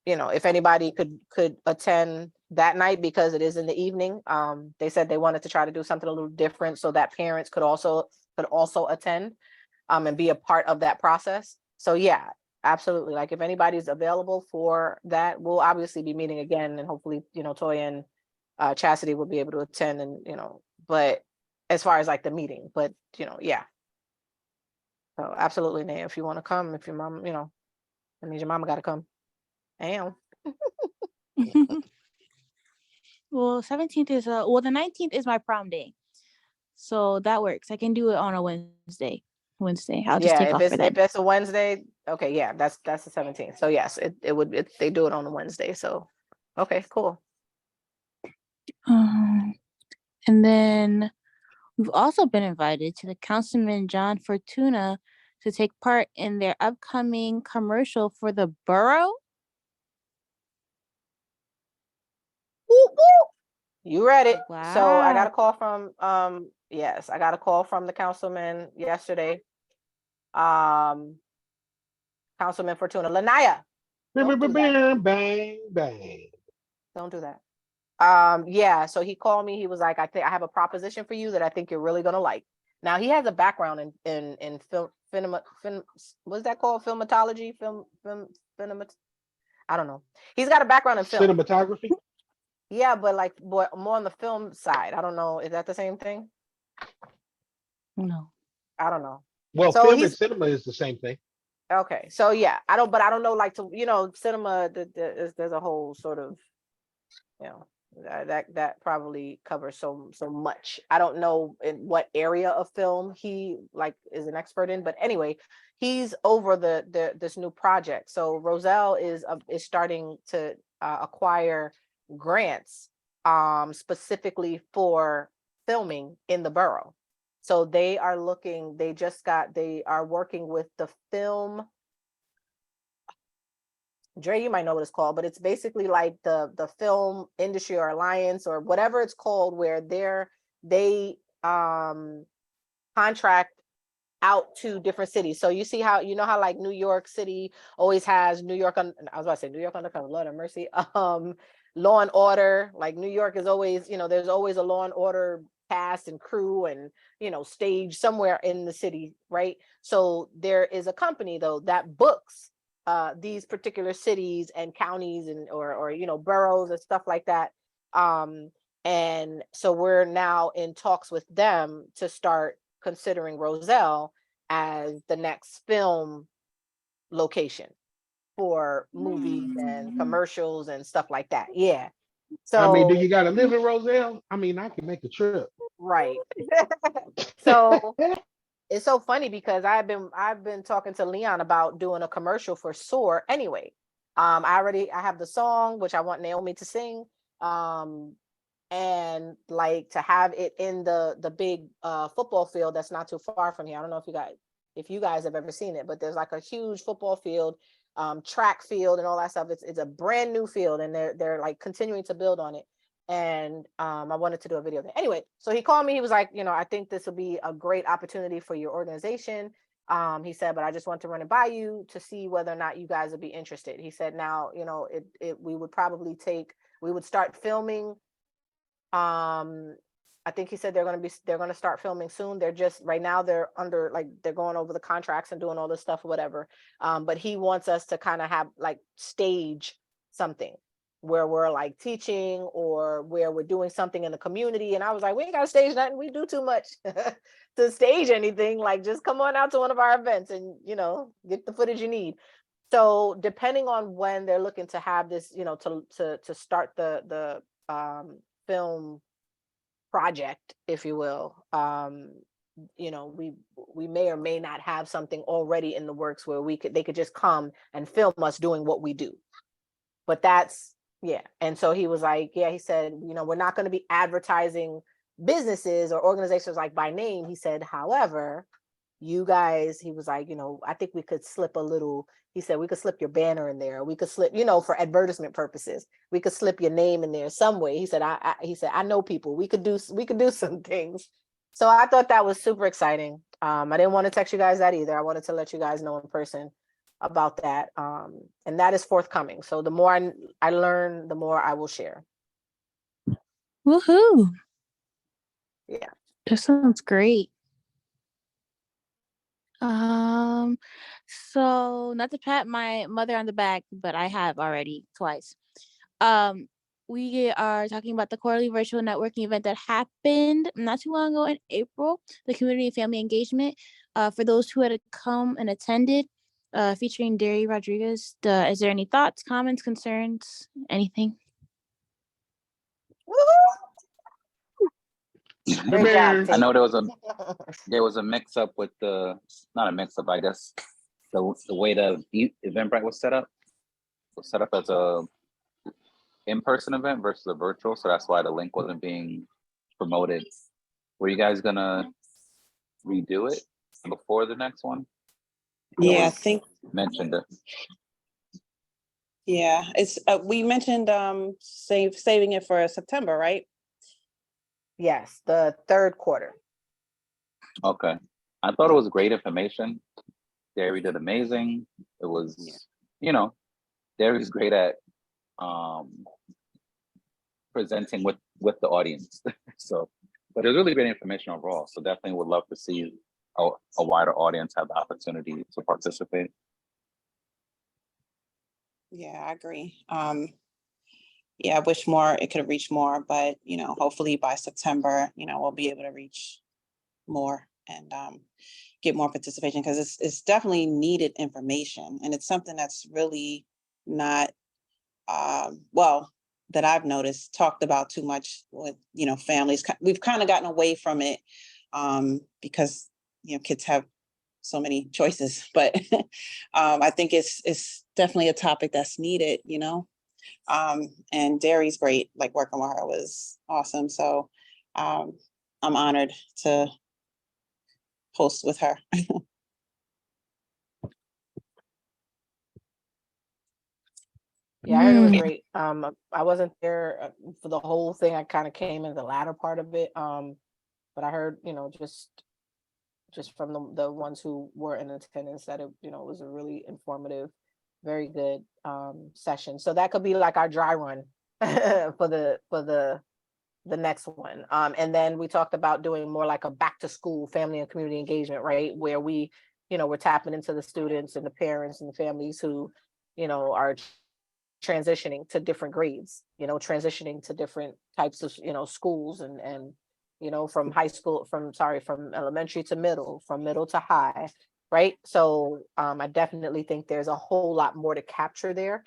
you know, if anybody could attend that night, because it is in the evening. They said they wanted to try to do something a little different so that parents could also attend and be a part of that process. So yeah, absolutely. Like if anybody's available for that, we'll obviously be meeting again, and hopefully, you know, Toya and Chastity will be able to attend, and you know, but as far as like the meeting, but you know, yeah. So absolutely, Nate, if you want to come, if your mom, you know, that means your mama got to come. Damn. Well, 17th is well, the 19th is my prom day. So that works. I can do it on a Wednesday. I'll just Yeah, take off for that. if it's a Wednesday, okay, yeah, that's the 17th. So yes, it would they do it on a Wednesday. So okay, cool. And then we've also been invited to the Councilman John Fortuna to take part in their upcoming commercial for the borough. Whoop, whoop. You read it. So I got a Wow. call from yes, I got a call from the councilman yesterday. Councilman Fortuna. Lanaya, don't do that. Bang, bang. Don't do that. Yeah, so he called me. He was like, I think I have a proposition for you that I think you're really gonna like. Now he has a background in film, what's that called? Filmatology, I don't know. He's got a background in film. Cinematography? Yeah, but like more on the film side. I don't know. Is that the same thing? No. I don't know. Well, So film and he's cinema is the same thing. okay. So yeah, I don't know, like, to, you know, cinema, there's a whole sort of, you know, that probably covers so much. I don't know in what area of film he like is an expert in, but anyway, he's over this new project. So Roselle is starting to acquire grants specifically for filming in the borough. So they are working with the film. Dre, you might know what it's called, but it's basically like the film industry or alliance or whatever it's called, where they contract out to different cities. So you see how, you know how like New York City always has I was about to say New York Undercover, Lord have mercy. Law and Order, like New York is always, you know, there's always a Law and Order cast and crew and, you know, stage somewhere in the city, right? So there is a company though that books these particular cities and counties and or you know, boroughs and stuff like that. And so we're now in talks with them to start considering Roselle as the next film location for movies and commercials and stuff like that. Yeah. I mean, do So you got to live in Roselle? I mean, I can make a trip. right. So it's so funny because I've been talking to Leon about doing a commercial for S.O.A.R anyway. I have the song which I want Naomi to sing. And like to have it in the big football field that's not too far from here. I don't know if you guys have ever seen it, but there's like a huge football field, track field and all that stuff. It's a brand new field and they're like continuing to build on it. And I wanted to do a video there. Anyway, so he called me. He was like, you know, I think this will be a great opportunity for your organization. He said, but I just want to run it by you to see whether or not you guys would be interested. He said, now, you know, we would start filming. I think he said they're going to start filming soon. They're just right now they're going over the contracts and doing all this stuff or whatever. But he wants us to kind of have like stage something where we're like teaching or where we're doing something in the community. And I was like, we ain't got to stage nothing. We do too much to stage anything. Like, just come on out to one of our events and, you know, get the footage you need. So depending on when they're looking to have this, you know, to start the film project, if you will, you know, we may or may not have something already in the works where they could just come and film us doing what we do. But that's, yeah. And so he was like, yeah, he said, you know, we're not going to be advertising businesses or organizations like by name. He said, however, you guys, he was like, you know, I think we could slip he said, we could slip your banner in there. We could slip, you know, for advertisement purposes, we could slip your name in there some way. He said, I know people, we could do some things. So I thought that was super exciting. I didn't want to text you guys that either. I wanted to let you guys know in person. about that. And that is forthcoming. So the more I learn, the more I will share. Woohoo. Yeah. That sounds great. So not to pat my mother on the back, but I have already twice. We are talking about the quarterly virtual networking event that happened not too long ago in April, the community and family engagement. For those who had come and attended, featuring Derry Rodriguez, is there any thoughts, comments, concerns, anything? Great job, I know Tate. there was a mix up with not a mix up, I guess the way the Eventbrite was set up as a in-person event versus a virtual, so that's why the link wasn't being promoted. Were you guys gonna redo it before the next one? Yeah, I think, Mentioned it. yeah, it's, we mentioned, saving it for September, right? Yes, the third quarter. Okay, I thought it was great information. Derry did amazing. It was, you know, Derry's great at presenting with the audience. So, but it was really great information overall. So definitely would love to see a wider audience have the opportunity to participate. Yeah, I agree. Yeah, I wish more, it could have reached more, but, you know, hopefully by September, you know, we'll be able to reach more and get more participation, because it's definitely needed information, and it's something that's really not, well, that I've noticed talked about too much with, you know, families. We've kind of gotten away from it because, you know, kids have so many choices, but I think it's definitely a topic that's needed, you know. And Derry's great, like working with her was awesome. So I'm honored to host with her. Yeah, I heard it was Mm. great. I wasn't there for the whole thing. I kind of came in the latter part of it. But I heard, you know, just from the ones who were in attendance that it, you know, was a really informative, very good session. So that could be like our dry run for the next one. And then we talked about doing more like a back to school family and community engagement, right? Where we, you know, we're tapping into the students and the parents and the families who, you know, are transitioning to different grades, you know, transitioning to different types of, you know, schools and, you know, from high school, from elementary to middle, from middle to high, right? So I definitely think there's a whole lot more to capture there.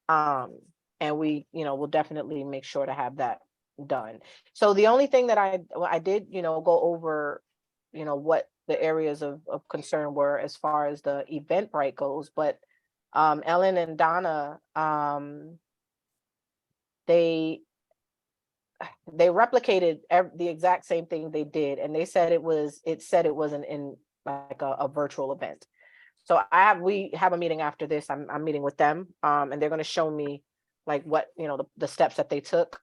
And we, you know, we'll definitely make sure to have that done. So the only thing that I did, you know, go over, you know, what the areas of concern were as far as the Eventbrite goes, but Ellen and Donna, they replicated the exact same thing they did, and they said it said it wasn't in like a virtual event. So we have a meeting after this. I'm meeting with them, and they're going to show me like what, you know, the steps that they took,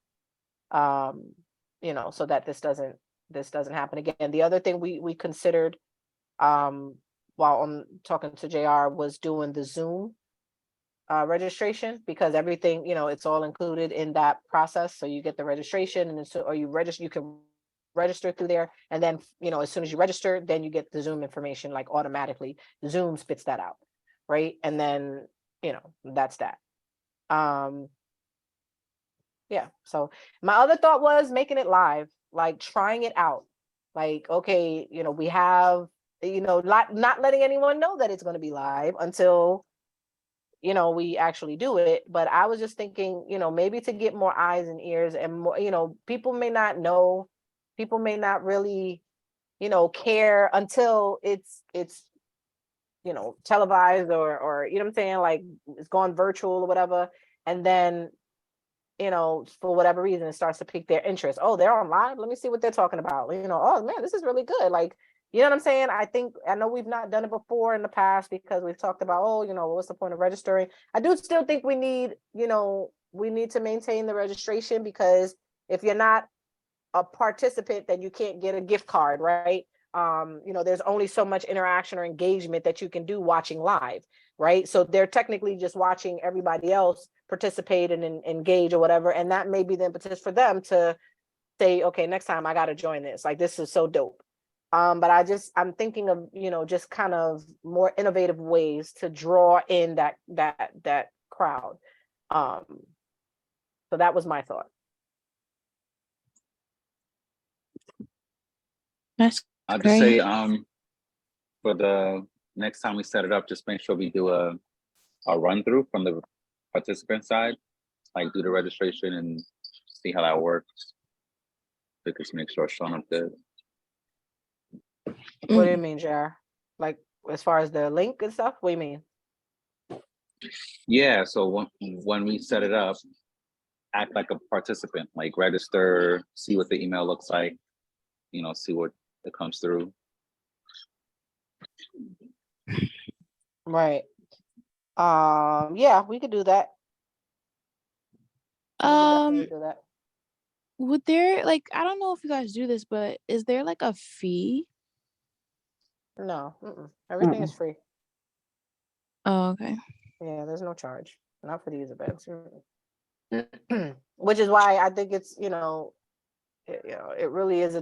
you know, so that this doesn't happen again. The other thing we considered, while I'm talking to JR, was doing the Zoom registration, because everything, you know, it's all included in that process. So you get the registration, and so, or you register, you can register through there, and then, you know, as soon as you register, then you get the Zoom information like automatically. Zoom spits that out, right? And then, you know, that's that. Yeah. So my other thought was making it live, like trying it out. Like, okay, you know, we have, you know, not letting anyone know that it's going to be live until, you know, we actually do it. But I was just thinking, you know, maybe to get more eyes and ears and more, you know, people may not know, people may not really, you know, care until it's, you know, televised or, you know what I'm saying? Like it's gone virtual or whatever. And then, you know, for whatever reason, it starts to pique their interest. Oh, they're on live. Let me see what they're talking about. You know, oh man, this is really good. Like, you know what I'm saying? I know we've not done it before in the past because we've talked about, oh, you know, what's the point of registering? I do still think we need, you know, we need to maintain the registration, because if you're not a participant, then you can't get a gift card, right? You know, there's only so much interaction or engagement that you can do watching live. right? So they're technically just watching everybody else participate and engage or whatever. And that may be the impetus for them to say, okay, next time I got to join this. Like, this is so dope. But I'm thinking of, just kind of more innovative ways to draw in that crowd. So that was my thought. That's I'll just say, great. for the next time we set it up, just make sure we do a run through from the participant side, like do the registration and see how that works. So just make sure it's showing up good. What do you mean, JR? Like, as far as the link and stuff, what do you mean? Yeah, so when we set it up, act like a participant, like register, see what the email looks like, see what it comes through. Right. Yeah, we could do that. We could definitely do that. Would there, like, I don't know if you guys do this, but is there like a fee? No, everything is free. Oh, okay. Yeah, there's no charge, not for these events. Which is why I think it's, it really is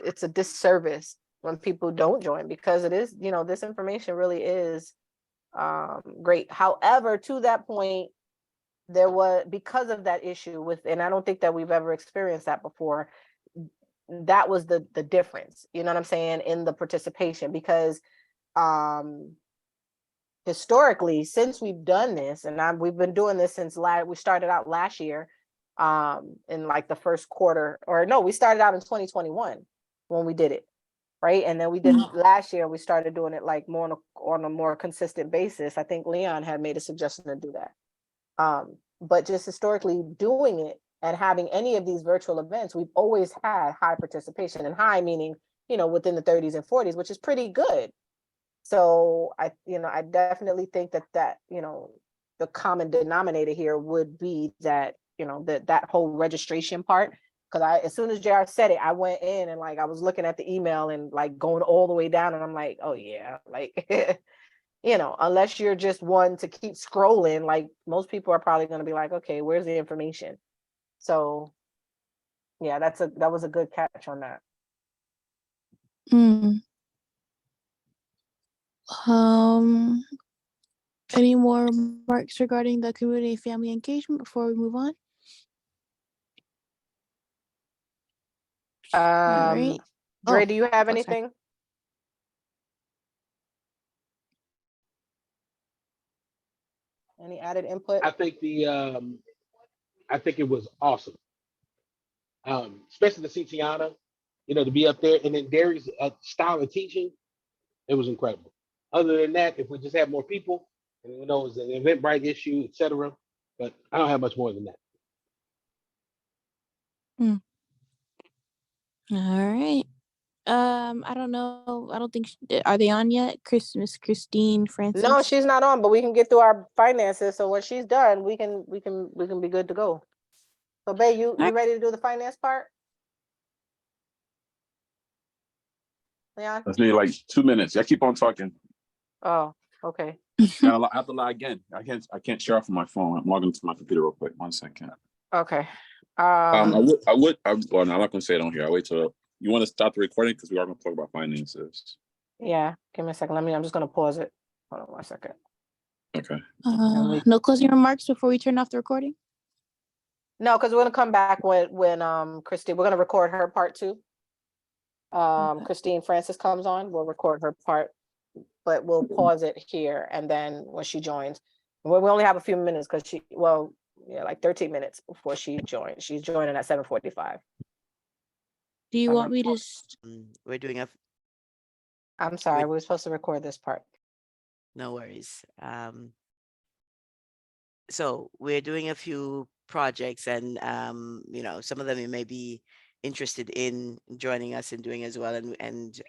it's a disservice when people don't join, because it is, this information really is great. However, to that point, there was, because of that issue with, and I don't think that we've ever experienced that before, that was the difference, you know what I'm saying, in the participation, because historically, since we've done this, and we've been doing this since we started out last year, in like the first quarter, or no, we started out in 2021 when we did it, right? And then we did it last year. We started doing it like more on a more consistent basis. I think Leon had made a suggestion to do that. But just historically doing it and having any of these virtual events, we've always had high participation, and high meaning, within the 30s and 40s, which is pretty good. So I definitely think that the common denominator here would be that, that whole registration part. Because as soon as JR said it, I went in and like I was looking at the email and like going all the way down, and I'm like, oh yeah, like unless you're just one to keep scrolling, like most people are probably going to be like, okay, where's the information? So yeah, that was a good catch on that. Any more remarks regarding the community and family engagement before we move on? All right. Dre, do you have anything? Any added input? I think it was awesome. Especially the Citiana, to be up there, and then Gary's style of teaching, it was incredible. Other than that, if we just had more people, and it was an Eventbrite issue, etc. But I don't have much more than that. All right. I don't know. I don't think are they on yet? Miss Christine Francis. No, she's not on, but we can get through our finances. So when she's done, we can be good to go. So Bay, you ready to do the finance part? Leon? Let's need like 2 minutes. I keep on talking. Oh, okay. I have to log in. I can't share off on my phone. I'm logging into my computer real quick. 1 second. Okay. Well, no, I'm not gonna say it on here. I'll wait till you want to stop the recording because we are gonna talk about finances. Yeah, give me a second. I'm just gonna pause it. Hold on 1 second. Okay. No closing remarks before we turn off the recording? No, because we're gonna come back when Christine, we're gonna record her part too. Christine Francis comes on, we'll record her part, but we'll pause it here, and then when she joins, we only have a few minutes because like 13 minutes before she joins. She's joining at 7:45. Do you want me to? We're doing I'm sorry, we were supposed to record this part. No worries. So we're doing a few projects, and some of them you may be interested in joining us and doing as well, and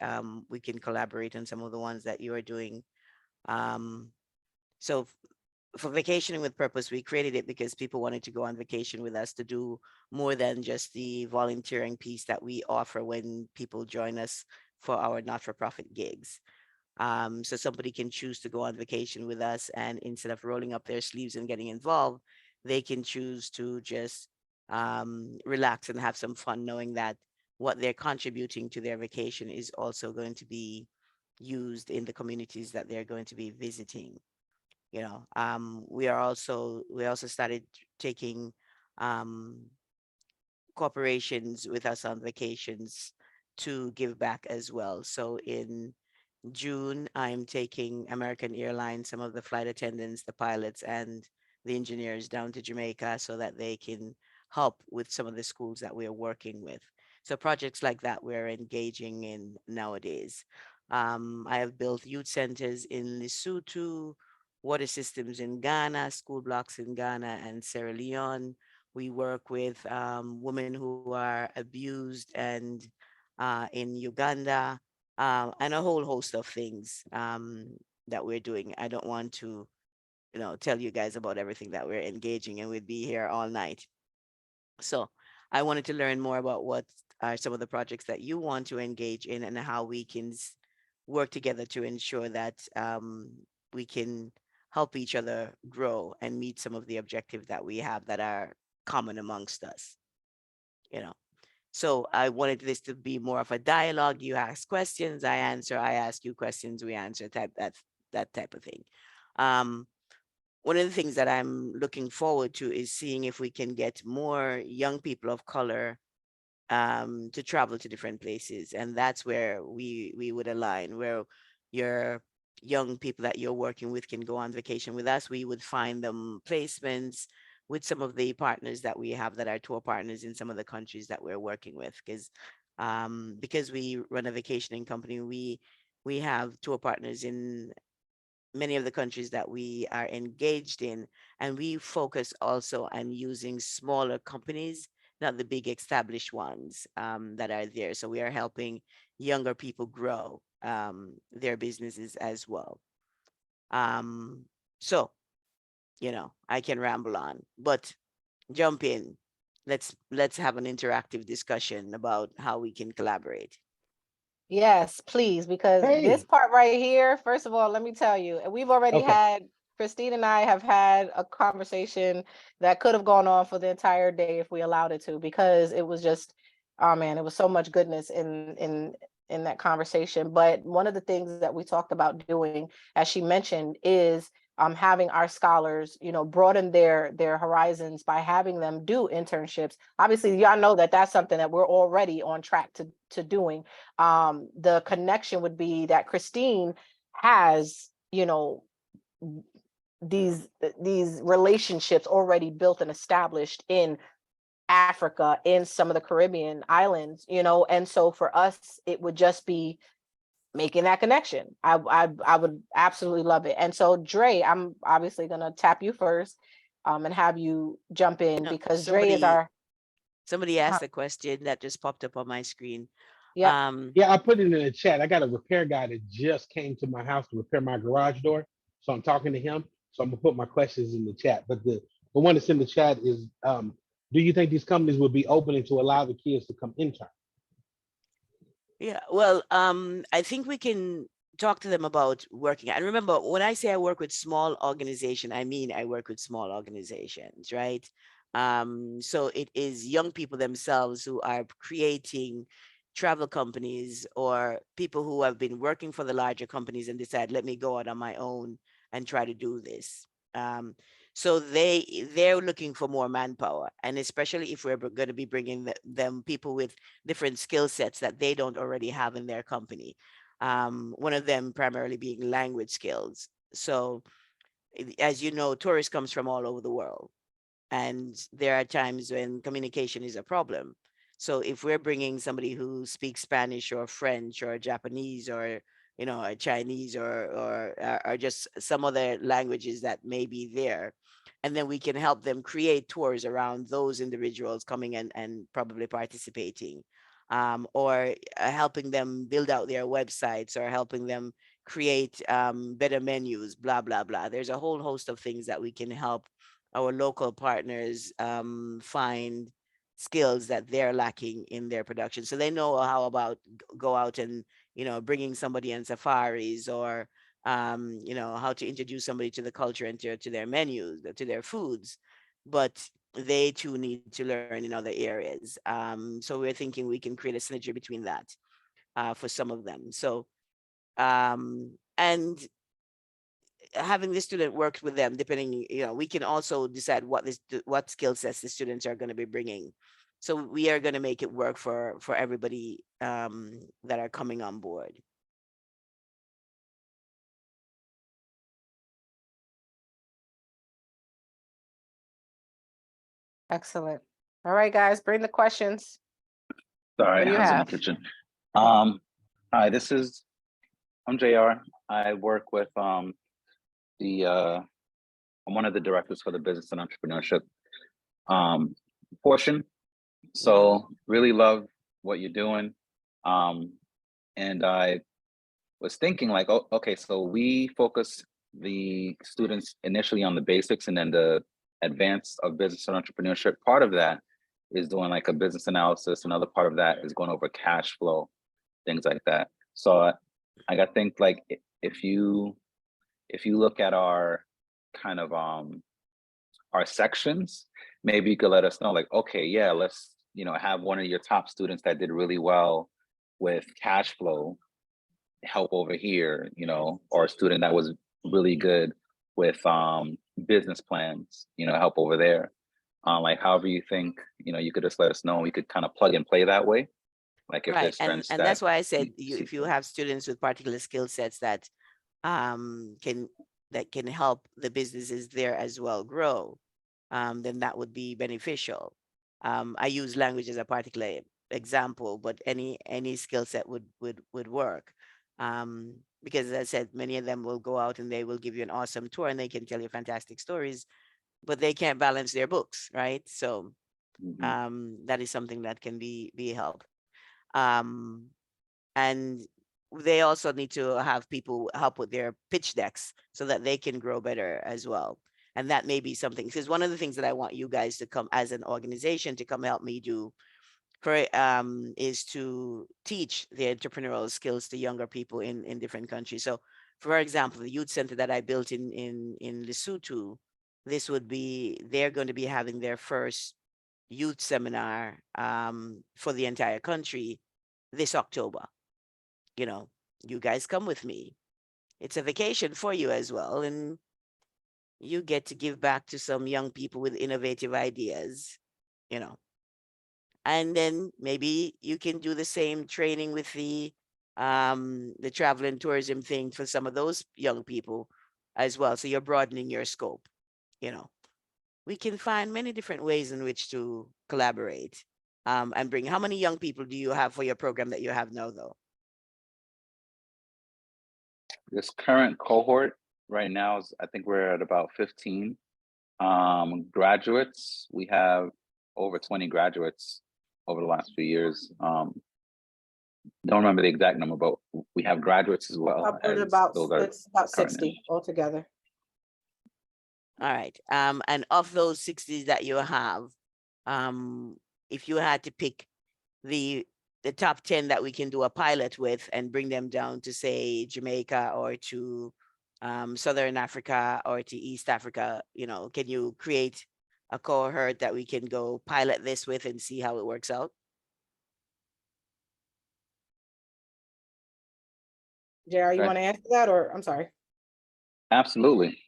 we can collaborate on some of the ones that you are doing. So for Vacationing with Purpose, we created it because people wanted to go on vacation with us, to do more than just the volunteering piece that we offer when people join us for our not-for-profit gigs. So somebody can choose to go on vacation with us, and instead of rolling up their sleeves and getting involved, they can choose to just relax and have some fun, knowing that what they're contributing to their vacation is also going to be used in the communities that they're going to be visiting. We also started taking um, corporations with us on vacations to give back as well. So in June, I'm taking American Airlines, some of the flight attendants, the pilots, and the engineers down to Jamaica so that they can help with some of the schools that we're working with. So projects like that we're engaging in nowadays. I have built youth centers in Lesotho, water systems in Ghana, school blocks in Ghana and Sierra Leone. We work with women who are abused and in Uganda, and a whole host of things that we're doing. I don't want to, tell you guys about everything that we're engaging in. We'd be here all night. So I wanted to learn more about what are some of the projects that you want to engage in and how we can work together to ensure that we can help each other grow and meet some of the objectives that we have that are common amongst us, you know. So I wanted this to be more of a dialogue. You ask questions, I answer. I ask you questions, we answer. That type of thing. Um, One of the things that I'm looking forward to is seeing if we can get more young people of color to travel to different places, and that's where we would align. Where your young people that you're working with can go on vacation with us, we would find them placements with some of the partners that we have that are tour partners in some of the countries that we're working with, because we run a vacationing company, we have tour partners in many of the countries that we are engaged in, and we focus also on using smaller companies, not the big established ones that are there. So we are helping younger people grow their businesses as well. um, so I can ramble on, but jump in. Let's have an interactive discussion about how we can collaborate. Yes, please, because this Hey, part right here, first of all, let me tell you, and we've already okay. had, Christine and I have had a conversation that could have gone on for the entire day if we allowed it to, because it was just, oh man, it was so much goodness in that conversation. But one of the things that we talked about doing, as she mentioned, is having our scholars, broaden their horizons by having them do internships. Obviously, y'all know that that's something that we're already on track to doing. The connection would be that Christine has, these relationships already built and established in Africa, in some of the Caribbean islands, and so for us, it would just be making that connection. I would absolutely love it. And so Dre, I'm obviously gonna tap you first, and have you jump in, because Dre is Somebody our somebody uh, asked a question that just popped up on my screen. yep. um Yeah, I put it in the chat. I got a repair guy that just came to my house to repair my garage door. So I'm talking to him. So I'm gonna put my questions in the chat. But the one that's in the chat is, do you think these companies would be open to allow the kids to come intern? Yeah, well, I think we can talk to them about working. And remember, when I say I work with small organization, I mean I work with small organizations, right? So it is young people themselves who are creating travel companies, or people who have been working for the larger companies and decide, let me go out on my own and try to do this. Um, so they're looking for more manpower, and especially if we're going to be bringing them people with different skill sets that they don't already have in their company. One of them primarily being language skills. So, as you know, tourists comes from all over the world, and there are times when communication is a problem. So if we're bringing somebody who speaks Spanish or French or Japanese, or or Chinese, or just some other languages that may be there, and then we can help them create tours around those individuals coming and probably participating, or helping them build out their websites, or helping them create better menus, blah blah blah. There's a whole host of things that we can help our local partners find skills that they're lacking in their production, so they know how about go out and bringing somebody on safaris, or how to introduce somebody to the culture and to their menus, to their foods. But they too need to learn in other areas. So we're thinking we can create a synergy between that for some of them. So and having the student work with them, depending, we can also decide what skill sets the students are going to be bringing. So we are going to make it work for everybody that are coming on board. Excellent. All right, guys, bring the questions. Sorry, What do you I was in the have? kitchen. Hi, I'm JR. I work with I'm one of the directors for the business and entrepreneurship portion. So really love what you're doing. And I was thinking like, oh, okay, so we focus the students initially on the basics, and then the advance of business and entrepreneurship. Part of that is doing like a business analysis. Another part of that is going over cash flow, things like that. So I got to think like if you look at our kind of our sections, maybe you could let us know like, okay, yeah, let's have one of your top students that did really well with cash flow help over here, or a student that was really good with business plans, help over there. Like however you think, you could just let us know. We could kind of plug and play that way. Like if Right. there's And strengths that's that why I said you see if you have students with particular skill sets that can help the businesses there as well grow, then that would be beneficial. I use language as a particular example, but any skill set would work. Because as I said, many of them will go out and they will give you an awesome tour and they can tell you fantastic stories, but they can't balance their books, right? So that is something that can be helped. And they also need to have people help with their pitch decks so that they can grow better as well. And that may be something, because one of the things that I want you guys to come as an organization to come help me do is to teach the entrepreneurial skills to younger people in different countries. So for example, the youth center that I built in Lesotho, they're going to be having their first youth seminar for the entire country this October. You guys come with me. It's a vacation for you as well. And you get to give back to some young people with innovative ideas, and then maybe you can do the same training with the travel and tourism thing for some of those young people as well. So you're broadening your scope. We can find many different ways in which to collaborate and bring. How many young people do you have for your program that you have now, though? this current cohort right now is, I think we're at about 15 graduates. We have over 20 graduates over the last few years. Don't remember the exact number, but we have graduates as well. It's about 60 current. altogether. All right. And of those 60 that you have, if you had to pick the top 10 that we can do a pilot with and bring them down to, say, Jamaica or to Southern Africa or to East Africa, can you create a cohort that we can go pilot this with and see how it works out? JR, you Okay. want to answer that, or I'm sorry? Absolutely.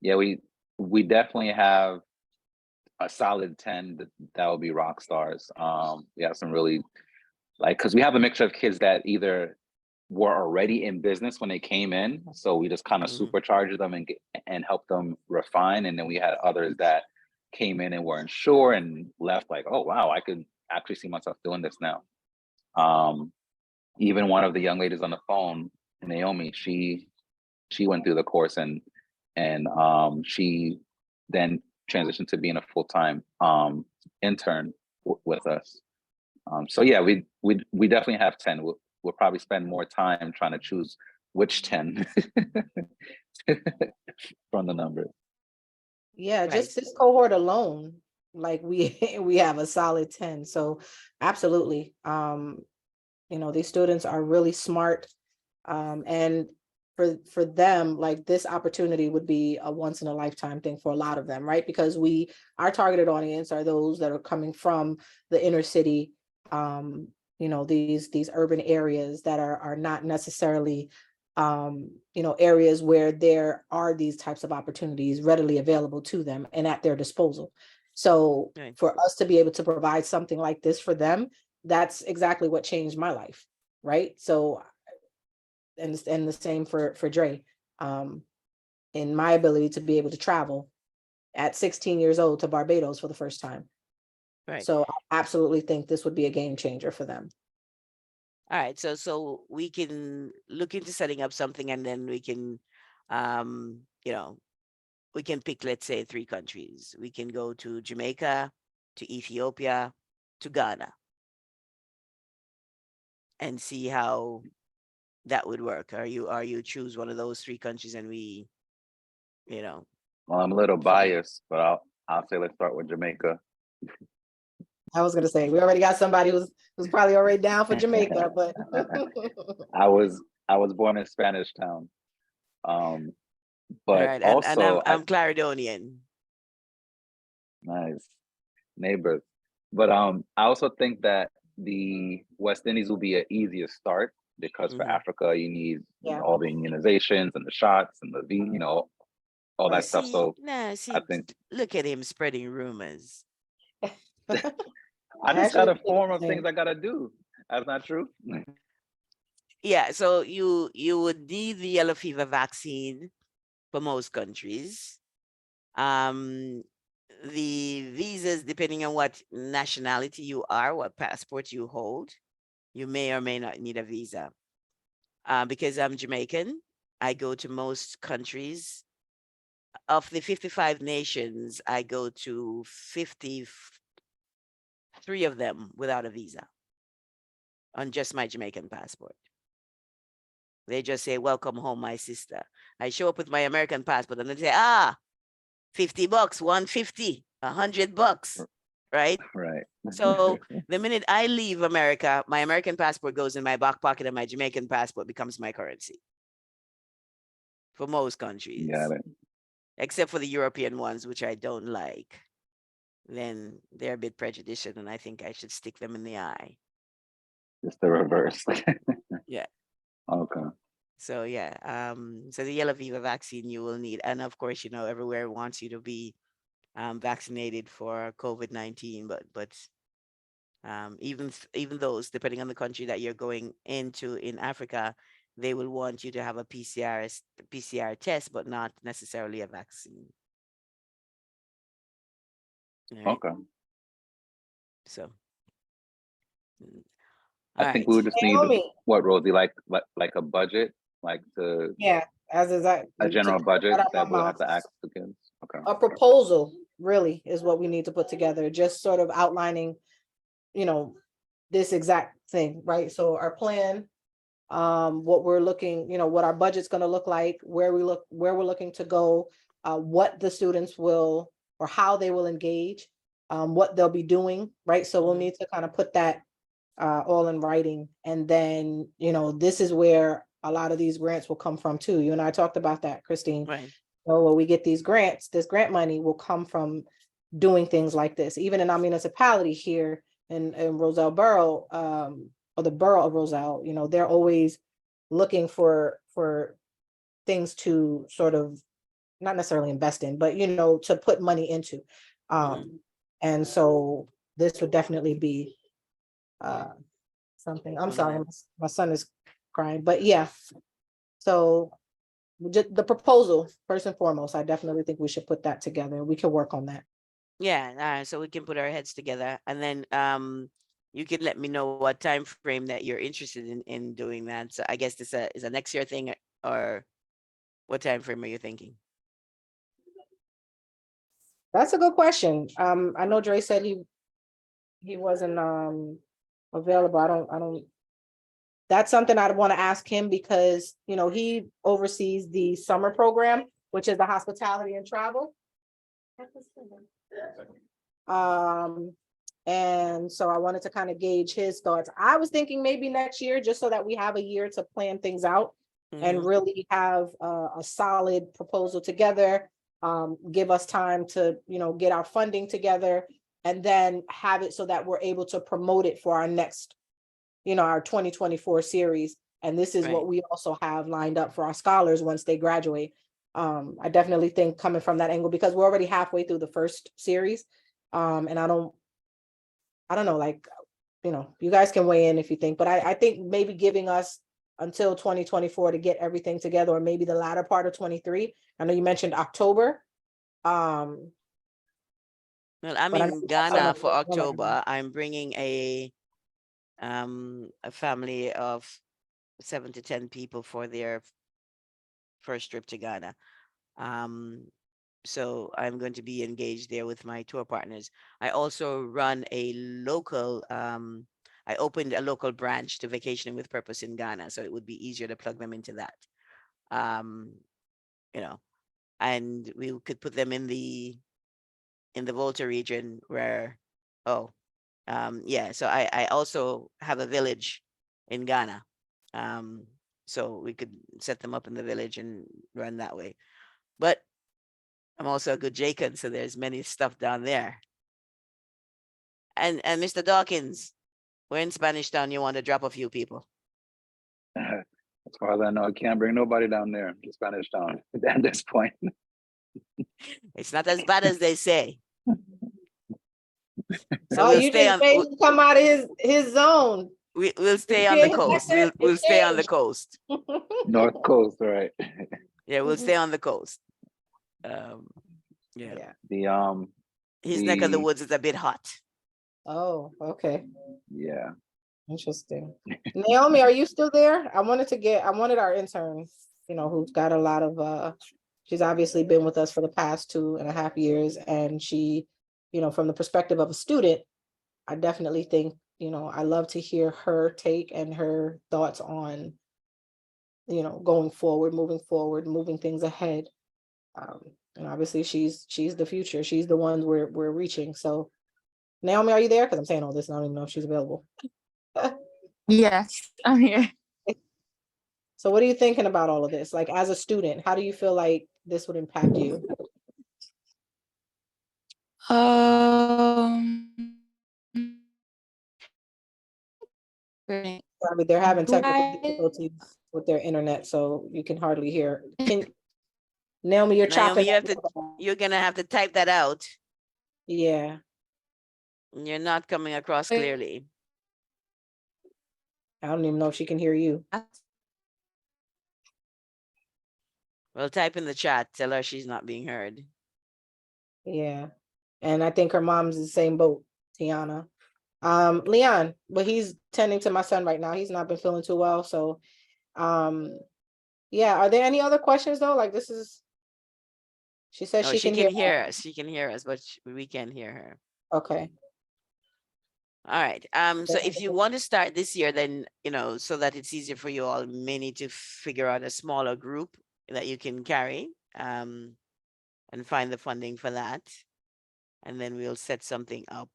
Yeah, we definitely have a solid 10 that will be rock stars. We have some really because we have a mixture of kids that either were already in business when they came in, so we just kind of supercharged them and help them refine. And then we had others that came in and weren't sure and left like, oh wow, I could actually see myself doing this now. Even one of the young ladies on the phone, Naomi, she went through the course and she then transitioned to being a full-time intern with us. So yeah, we definitely have 10. We'll probably spend more time trying to choose which 10 from the numbers. Yeah, Right. just this cohort alone, like we have a solid 10. So absolutely. You know, these students are really smart. And for them, like this opportunity would be a once in a lifetime thing for a lot of them, right? Because our targeted audience are those that are coming from the inner city, you know, these urban areas that are not necessarily, you know, areas where there are these types of opportunities readily available to them and at their disposal. So Right. for us to be able to provide something like this for them, that's exactly what changed my life, right? So, and the same for Dre, in my ability to be able to travel at 16 years old to Barbados for the first time. Right. So I absolutely think this would be a game changer for them. All right. So we can look into setting up something, and then we can, you know, we can pick, let's say, 3 countries. We can go to Jamaica, to Ethiopia, to Ghana, and see how that would work. Are you choose one of those 3 countries, and we, you know, Well, I'm a little biased, but I'll say let's start with Jamaica. I was gonna say we already got somebody who's probably already down for Jamaica, but I was born in Spanish Town. all But right. And also I'm Clarendonian. nice neighbors. But I also think that the West Indies will be an easier start because for Mhm. Africa you need Yeah. all the immunizations and the shots and you know, all Right. that stuff. So I think Look at him spreading rumors. I just got Actually, a form of things I gotta do. That's not true. Yeah, so you would need the yellow fever vaccine for most countries. The visas, depending on what nationality you are, what passport you hold, you may or may not need a visa. Because I'm Jamaican, I go to most countries. Of the 55 nations, I go to 53 of them without a visa on just my Jamaican passport. They just say, welcome home, my sister. I show up with my American passport and they say, $50, 150, $100, right? Right. So the minute I leave America, my American passport goes in my back pocket and my Jamaican passport becomes my currency for most countries, Got it. except for the European ones, which I don't like. Then they're a bit prejudicial and I think I should stick them in the eye. Just the reverse. Yeah. Okay. So yeah, so the yellow fever vaccine you will need, and of course, you know, everywhere wants you to be vaccinated for COVID-19, but even those, depending on the country that you're going into in Africa, they will want you to have a PCR test, but not necessarily a vaccine. All right. Okay. So, I all think right. we would just need Naomi, what, Rosie, like a budget, like yeah, as is that a you took general it budget right out that my we'll have mouth. to ask the kids. Okay. A proposal really is what we need to put together, just sort of outlining, you know, this exact thing, right? So our plan, what we're looking, you know, what our budget's going to look like, where we're looking to go, what the students will, or how they will engage, what they'll be doing, right? So we'll Mhm. need to kind of put that all in writing. And then, you know, this is where a lot of these grants will come from too. You and I talked about that, Christine. Right. So when we get these grants, this grant money will come from doing things like this. Even in our municipality here in Roselle Borough, or the borough of Roselle, you know, they're always looking for things to sort of not necessarily invest in, but you know, to put money into. And so this would definitely be something. I'm One of sorry, them. my son is crying, but yeah. So just the proposal, first and foremost, I definitely think we should put that together. We can work on that. Yeah, so we can put our heads together, and then you can let me know what time frame that you're interested in doing that. So I guess this is a next year thing, or what time frame are you thinking? That's a good question. I know Dre said he wasn't available. I don't that's something I'd want to ask him because you know he oversees the summer program, which is the hospitality and travel. And so I wanted to kind of gauge his thoughts. I was thinking maybe next year, just so that we have a year to plan things out and Mhm. really have a solid proposal together. Give us time to, get our funding together, and then have it so that we're able to promote it for our next, our 2024 series. And this is what Right. we also have lined up for our scholars once they graduate. I definitely think coming from that angle, because we're already halfway through the first series. And I don't know, like, you guys can weigh in if you think, but I think maybe giving us until 2024 to get everything together, or maybe the latter part of 23. I know you mentioned October. Well, I'm But I know in we have some Ghana of for the summer. October. I'm bringing a family of 7 to 10 people for their first trip to Ghana. So I'm going to be engaged there with my tour partners. I also run a local, I opened a local branch to Vacationing with Purpose in Ghana, so it would be easier to plug them into that. You know, and we could put them in the Volta region where, yeah, so I also have a village in Ghana. So we could set them up in the village and run that way. But I'm also a good Jacob, so there's many stuff down there. And Mr. Dawkins, we're in Spanish Town. You want to drop a few people? As far as I know, I can't bring nobody down there to Spanish Town at this point. It's not as bad as they say. So Oh, we'll you stay just on. made him come out of his zone. We'll stay You on the get his coast. accent, We'll it stay on the changed. coast. North Coast, right? Yeah, we'll stay on the coast. Yeah. Yeah. The His neck of the the woods is a bit hot. Oh, okay. yeah. Interesting. Naomi, are you still there? I wanted our intern, who's got a lot of, she's obviously been with us for the past 2.5 years. And she, from the perspective of a student, I definitely think, I love to hear her take and her thoughts on, going forward, moving things ahead. And obviously she's the future. She's the one we're reaching. So Naomi, are you there? Because I'm saying all this, and I don't even know if she's available. Yes, I'm here. So what are you thinking about all of this? Like, as a student, how do you feel like this would impact you? Great. Sorry, they're having Do technical I- difficulties with their internet, so you can hardly hear. Naomi, you're chopping. Naomi, you're gonna have to type that out. Yeah, You're not coming across clearly. I don't even know if she can hear you. Well, type in the chat. Tell her she's not being heard. Yeah, and I think her mom's in the same boat, Tiana. Leon, but he's tending to my son right now. He's not been feeling too well, so yeah. Are there any other questions though? Like, this is. She says Oh, she she can can hear. hear us. She can hear us, but we can't hear her. Okay. All right. So if you want to start this year, then, so that it's easier for you all, you may need to figure out a smaller group that you can carry, and find the funding for that. And then we'll set something up.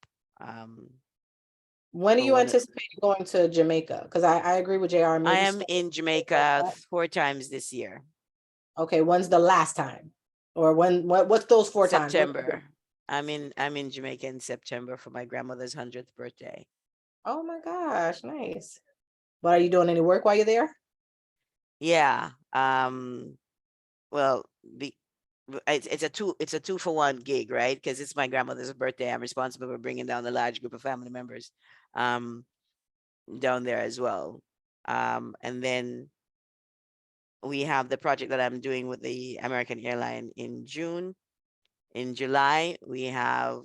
When do for you one of- anticipate going to Jamaica? Because I agree with JR. I Maybe am start in like Jamaica that. 4 times this year. Okay, when's the last time? Or what's those 4 times? September. I'm in Jamaica in September for my grandmother's 100th birthday. Oh my gosh, nice. But are you doing any work while you're there? Yeah. Well, it's a 2-for-1 gig, right? Because it's my grandmother's birthday. I'm responsible for bringing down a large group of family members down there as well. And then we have the project that I'm doing with the American airline in June. In July, we have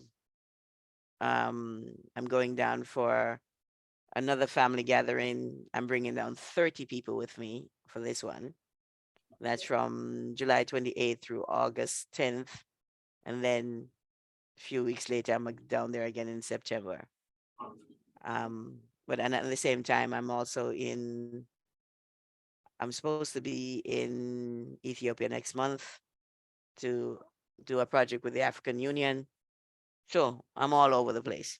I'm going down for another family gathering. I'm bringing down 30 people with me for this one. That's from July 28th through August 10th. And then a few weeks later, I'm down there again in September. But at the same time, I'm supposed to be in Ethiopia next month to do a project with the African Union. So I'm all over the place.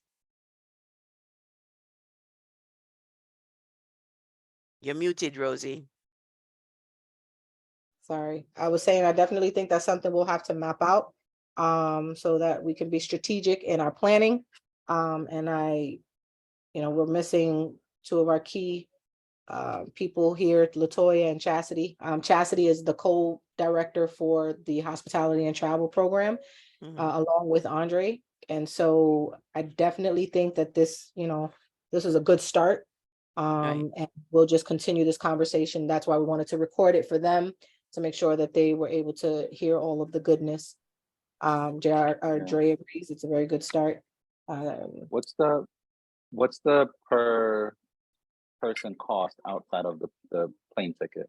You're muted, Rosie. Sorry, I was saying I definitely think that's something we'll have to map out, so that we can be strategic in our planning. And we're missing two of our key people here, Latoya and Chastity. Chastity is the co-director for the hospitality and travel program, Mhm. along with Andre. And so I definitely think that this is a good start. Right. And we'll just continue this conversation. That's why we wanted to record it for them, to make sure that they were able to hear all of the goodness. Dre agrees, it's a very good start. What's the per person cost outside of the plane ticket?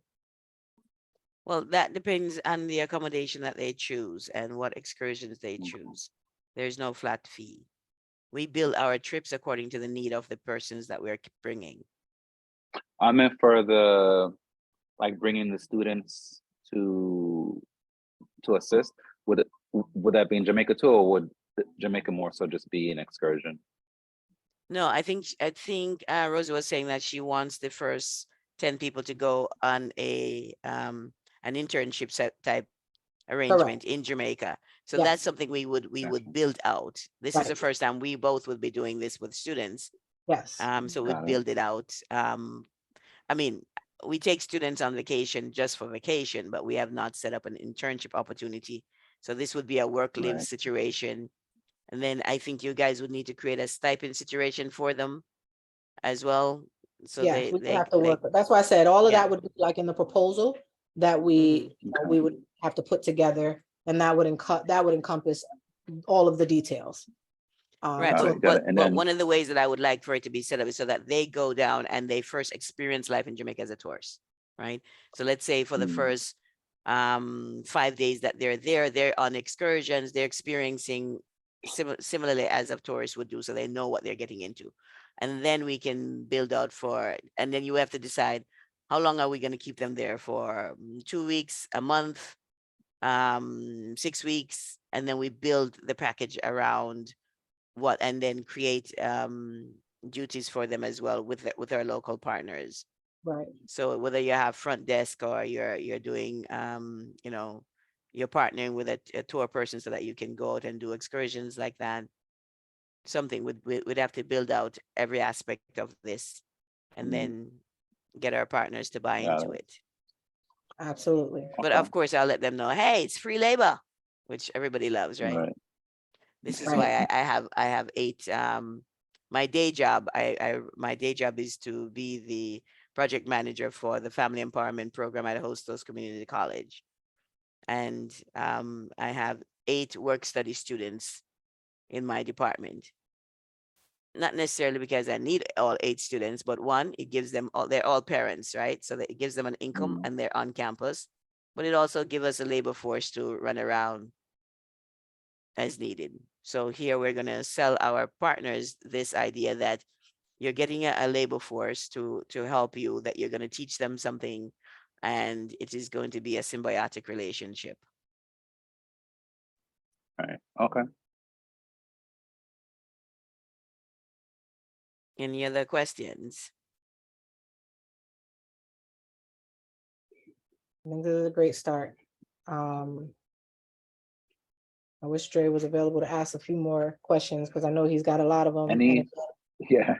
Well, that depends on the accommodation that they choose and what excursions they Mhm. choose. There's no flat fee. We build our trips according to the need of the persons that we're bringing. I meant for the, like, bringing the students to assist. Would that be in Jamaica too, or would Jamaica more so just be an excursion? No, I think Rosie was saying that she wants the first 10 people to go on an internship type arrangement in Jamaica. So that's Yes. something we would build out. This is the Right. first time we both would be doing this with students. Yes. So we'd Got it. build it out. I mean, we take students on vacation just for vacation, but we have not set up an internship opportunity. So this would be a work-live Right. situation. And then I think you guys would need to create a stipend situation for them as well. So Yeah, they we would they have to they work. That's why I said all of yeah. that would be like in the proposal that Mhm. we would have to put together, and that would encompass all of the details. Right, Got So it. Got it. And but then one of the ways that I would like for it to be set up is so that they go down and they first experience life in Jamaica as a tourist, right? So let's say for the first 5 days that they're there, they're on excursions, they're experiencing similarly as a tourist would do, so they know what they're getting into. And then we can build out and then you have to decide how long are we going to keep them there for, 2 weeks, a month, 6 weeks, and then we build the package around and then create duties for them as well with our local partners. right, So whether you have front desk or you're doing you're partnering with a tour person so that you can go out and do excursions like that. Something we'd have to build out every aspect of this and then get our partners to buy got into it. it. absolutely. But Okay. of course I'll let them know, hey, it's free labor, which everybody loves, right? Right. This is Right. why I have 8 my day job. My day job is to be the project manager for the family empowerment program at Hostos Community College. And I have 8 work study students in my department. Not necessarily because I need all 8 students, but one, it gives them they're all parents, right? So that it gives them an income and they're on campus, but it also gives us a labor force to run around as needed. So here we're going to sell our partners this idea that you're getting a labor force to help you, that you're going to teach them something, and it is going to be a symbiotic relationship. Right. Okay. Any other questions? I think this is a great start. I wish Dre was available to ask a few more questions, because I know he's got a lot of them. Yeah.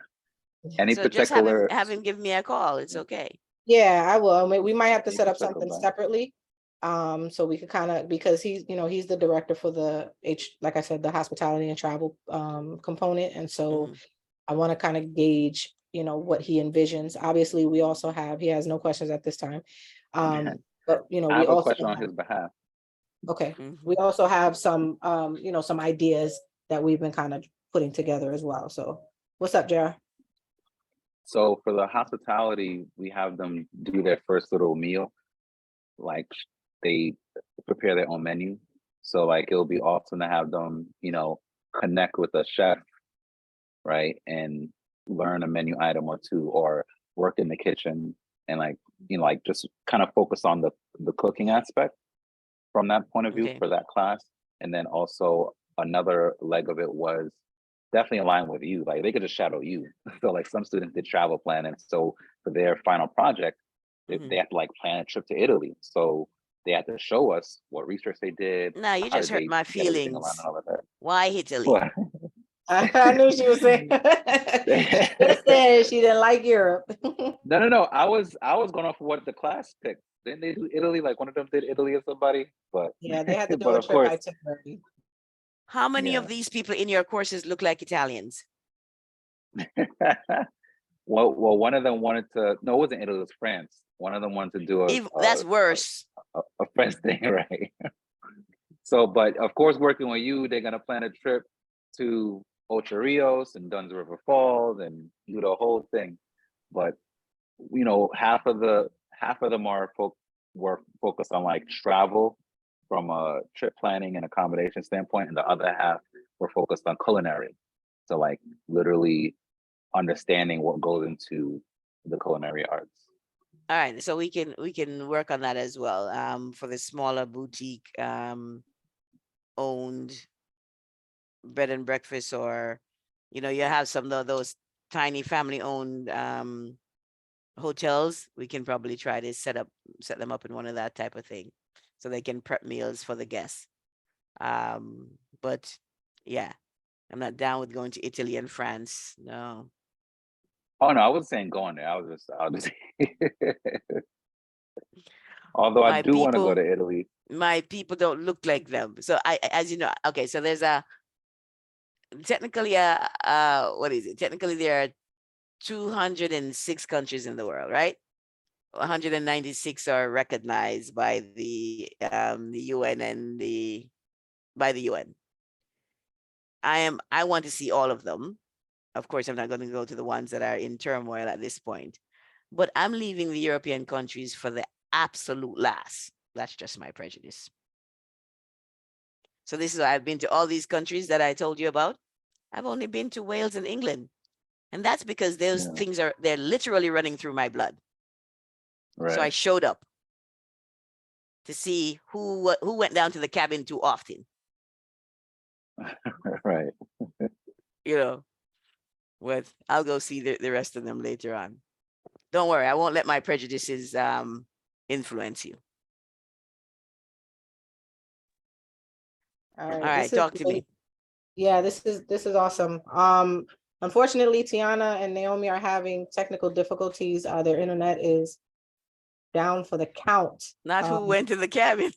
Any So just have particular him give me a call. It's okay. Yeah, I will. I mean, we might have to you set can up circle something back? separately. So we could kind of, because he's the director for the like I said, the hospitality and travel component. And so Mhm. I want to kind of gauge, what he envisions. Obviously, he has no questions at this time. But I we have a also question on his behalf. okay. Mhm. We also have some some ideas that we've been kind of putting together as well. So what's up, JR? So for the hospitality, we have them do their first little meal, like they prepare their own menu. So like it'll be awesome to have them, connect with a chef, right, and learn a menu item or two, or work in the kitchen and like just kind of focus on the cooking aspect from that point of view Okay. for that class. And then also another leg of it was definitely aligned with you. Like they could just shadow you. So like some students did travel planning. So for their final project, Mhm. they have to like plan a trip to Italy. So they had to show us what research they did. Now you How just did hurt they my get everything aligned feelings. and all of that. Why Italy? What? I knew she was saying. She just said she didn't like Europe. No. I was going off of what the class picked. Didn't they do Italy? Like one of them did Italy or somebody. But Yeah, they had to do but a of trip course, itinerary. How many yeah. of these people in your courses look like Italians? Well, one of them wanted to. No, it wasn't Italy. It was France. One of them wanted to do That's worse. a French thing, right? So, but of course, working with you, they're gonna plan a trip to Ocho Rios and Duns River Falls and do the whole thing. But you know, half of them were focused on like travel from a trip planning and accommodation standpoint, and the other half were focused on culinary. So like literally understanding what goes into the culinary arts. All right, so we can work on that as well. For the smaller boutique owned bed and breakfast, or you have some of those tiny family owned hotels. We can probably try to set them up in one of that type of thing, so they can prep meals for the guests. But yeah, I'm not down with going to Italy and France. No. Oh no, I wasn't saying going there. I was just although I My do want to go people, to Italy. my people don't look like them. So as you know, okay, so there's technically what is it? Technically there are 206 countries in the world, right? 196 are recognized by the UN and by the UN. I want to see all of them. Of course, I'm not going to go to the ones that are in turmoil at this point, but I'm leaving the European countries for the absolute last. That's just my prejudice. So this is why I've been to all these countries that I told you about. I've only been to Wales and England. And that's because those Yeah. things they're literally running through my blood. Right. So I showed up to see who went down to the cabin too often. Right. But I'll go see the rest of them later on. Don't worry, I won't let my prejudices influence you. All All right, right, talk to me. Yeah, this is awesome. Unfortunately, Tiana and Naomi are having technical difficulties. Their internet is down for the count. Not who went to the cabin.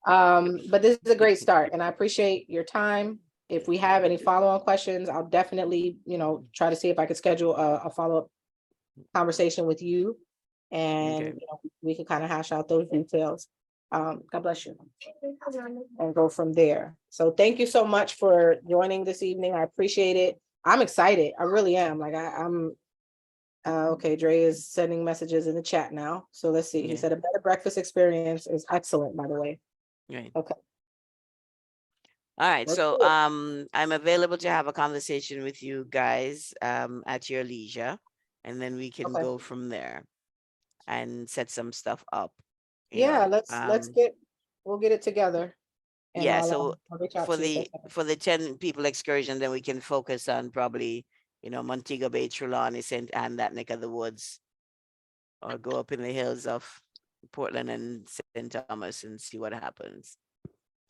But this is a great start, and I appreciate your time. If we have any follow-on questions, I'll definitely, try to see if I could schedule a follow-up conversation with you, and Okay. we can kind of hash out those details. God bless you, and go from there. So thank you so much for joining this evening. I appreciate it. I'm excited. I really am. Like I'm. Okay, Dre is sending messages in the chat now. So let's see. He Yeah. said a better breakfast experience is excellent, by the way. Right. Okay. All right. Let's So do it. I'm available to have a conversation with you guys at your leisure, and then we can Okay. go from there and set some stuff up. Yeah, we'll get it together. And Yeah, I'll so reach out for to you. the 10 people excursion, then we can focus on probably, Montego Bay, Trelawney, St. Anne, that neck of the woods, or go up in the hills of Portland and St. Thomas and see what happens.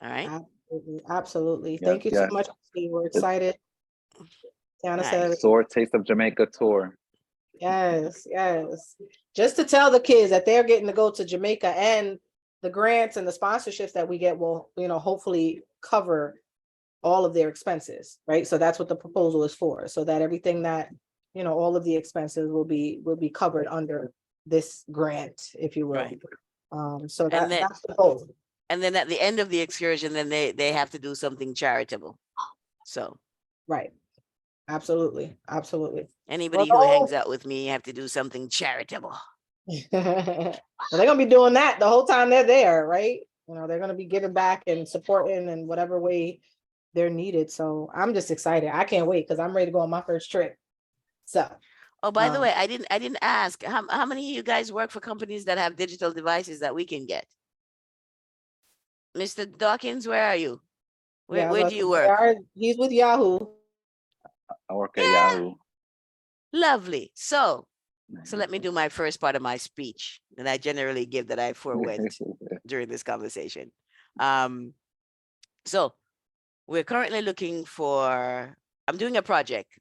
All right. Absolutely. Yes, Thank you so yes. much, Steve. We're excited. Tiana said, S.O.A.R Taste of Jamaica tour. yes. Just to tell the kids that they're getting to go to Jamaica, and the grants and the sponsorships that we get will, hopefully cover all of their expenses, right? So that's what the proposal is for, so that everything that, all of the expenses will be covered under this grant, if you will. Right. So And then- that's the goal. And then at the end of the excursion, then they have to do something charitable. So Right. Absolutely. anybody who hangs out with me have to do something charitable. Well, they're gonna be doing that the whole time they're there, right? They're gonna be giving back and supporting in whatever way they're needed. So I'm just excited. I can't wait because I'm ready to go on my first trip. So Oh, by the way, I didn't ask how many of you guys work for companies that have digital devices that we can get? Mr. Dawkins, where are you? Where do you work? He's with Yahoo. I work at Yahoo. Lovely. So let me do my first part of my speech that I generally give that I forewent during this conversation. So we're currently looking for, I'm doing a project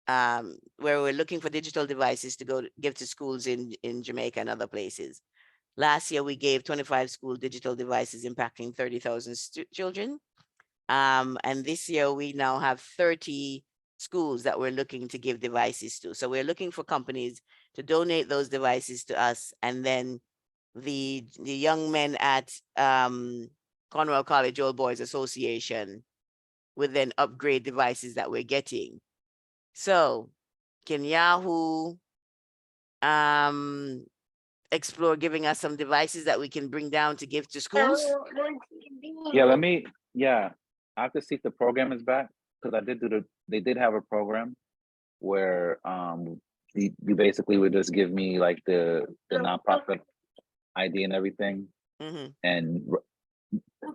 where we're looking for digital devices to go give to schools in Jamaica and other places. Last year, we gave 25 school digital devices impacting 30,000 children. And this year, we now have 30 schools that we're looking to give devices to. So we're looking for companies to donate those devices to us. And then the young men at Cornwall College Old Boys Association would then upgrade devices that we're getting. So can Yahoo explore giving us some devices that we can bring down to give to schools? Yeah, I have to see if the program is back, because they did have a program where you basically would just give me like the nonprofit ID and everything, and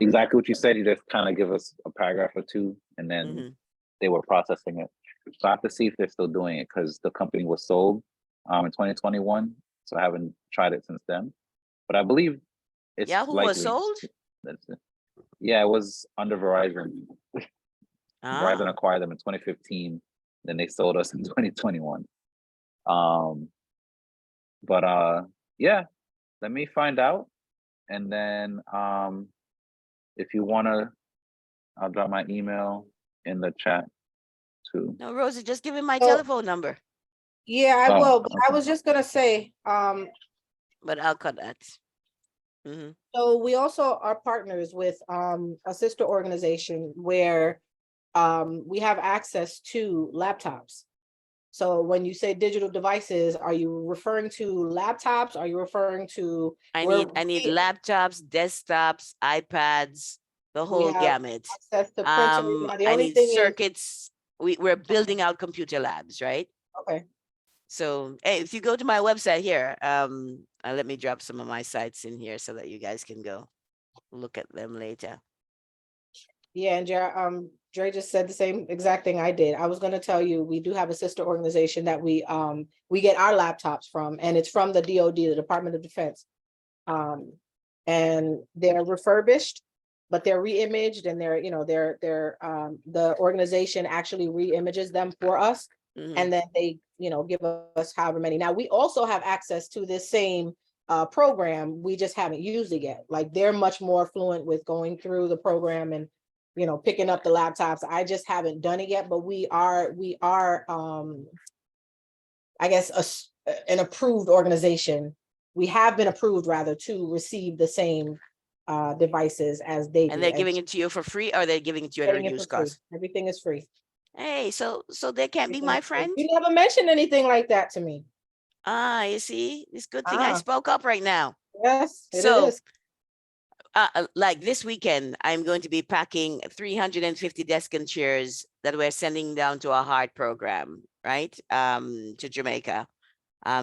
exactly what you said, you just kind of give us a paragraph or two, and then they were processing it. So I have to see if they're still doing it, because the company was sold in 2021, so I haven't tried it since then. But I believe it's Yahoo was likely. sold? Yeah, it was under Verizon. Verizon Ah, acquired them in 2015, then they sold us in 2021. But yeah, let me find out, and then if you wanna, I'll drop my email in the chat too. no, Rosie, just give him my So- telephone number, Yeah, I Oh, will, but I okay. was just gonna say, but I'll cut that. so we also are partners with a sister organization where we have access to laptops. So when you say digital devices, are you referring to laptops? Are you referring to? I we're- need laptops, desktops, iPads, the we whole have gamut. access to printers. Now, the I only need thing is, circuits. We're building out computer labs, right? okay, So hey, if you go to my website here, let me drop some of my sites in here so that you guys can go look at them later. yeah, and Dre just said the same exact thing I did. I was gonna tell you, we do have a sister organization that we get our laptops from, and it's from the DOD, the Department of Defense. And they're refurbished, but they're re-imaged, and the organization actually re-images them for us. And then they, give us however many. Now, we also have access to this same program. We just haven't used it yet. Like, they're much more fluent with going through the program and, picking up the laptops. I just haven't done it yet, but we are I guess an approved organization. We have been approved, rather, to receive the same devices as they And do. they're giving it to you for free, or they're giving it to you at a Getting it for reduced free. cost? Everything is free. Hey, so they can't be my friend? You never mentioned anything like that to me. You see, it's good thing I spoke up right now. Yes, it So, is. like this weekend, I'm going to be packing 350 desk and chairs that we're sending down to our heart program, right? To Jamaica.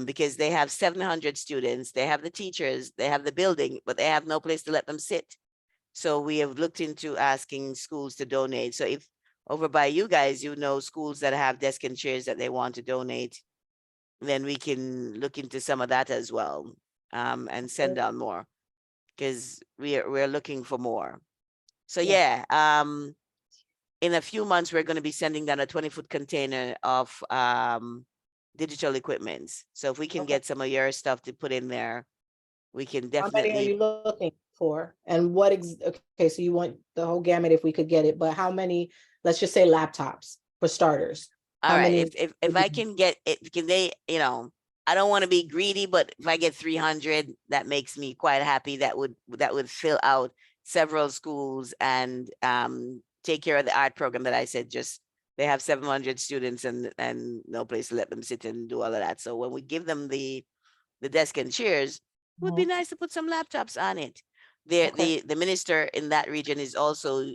Because they have 700 students, they have the teachers, they have the building, but they have no place to let them sit. So we have looked into asking schools to donate. So if over by you guys, schools that have desk and chairs that they want to donate, then we can look into some of that as well, and send down more, because we're looking for more. So yeah, in a few months, we're going to be sending down a 20-foot container of digital equipment. So if we can get some of your stuff to put in there, we can How many are definitely. you looking for? And okay, so you want the whole gamut if we could get it, but how many, let's just say laptops for starters? All How right, many if I can get it, can they, I don't want to be greedy, but if I get 300, that makes me quite happy. That would fill out several schools and take care of the art program that I said, just they have 700 students and no place to let them sit and do all of that. So when we give them the desk and chairs, it would be nice to put some laptops on it. Okay. The minister in that region is also,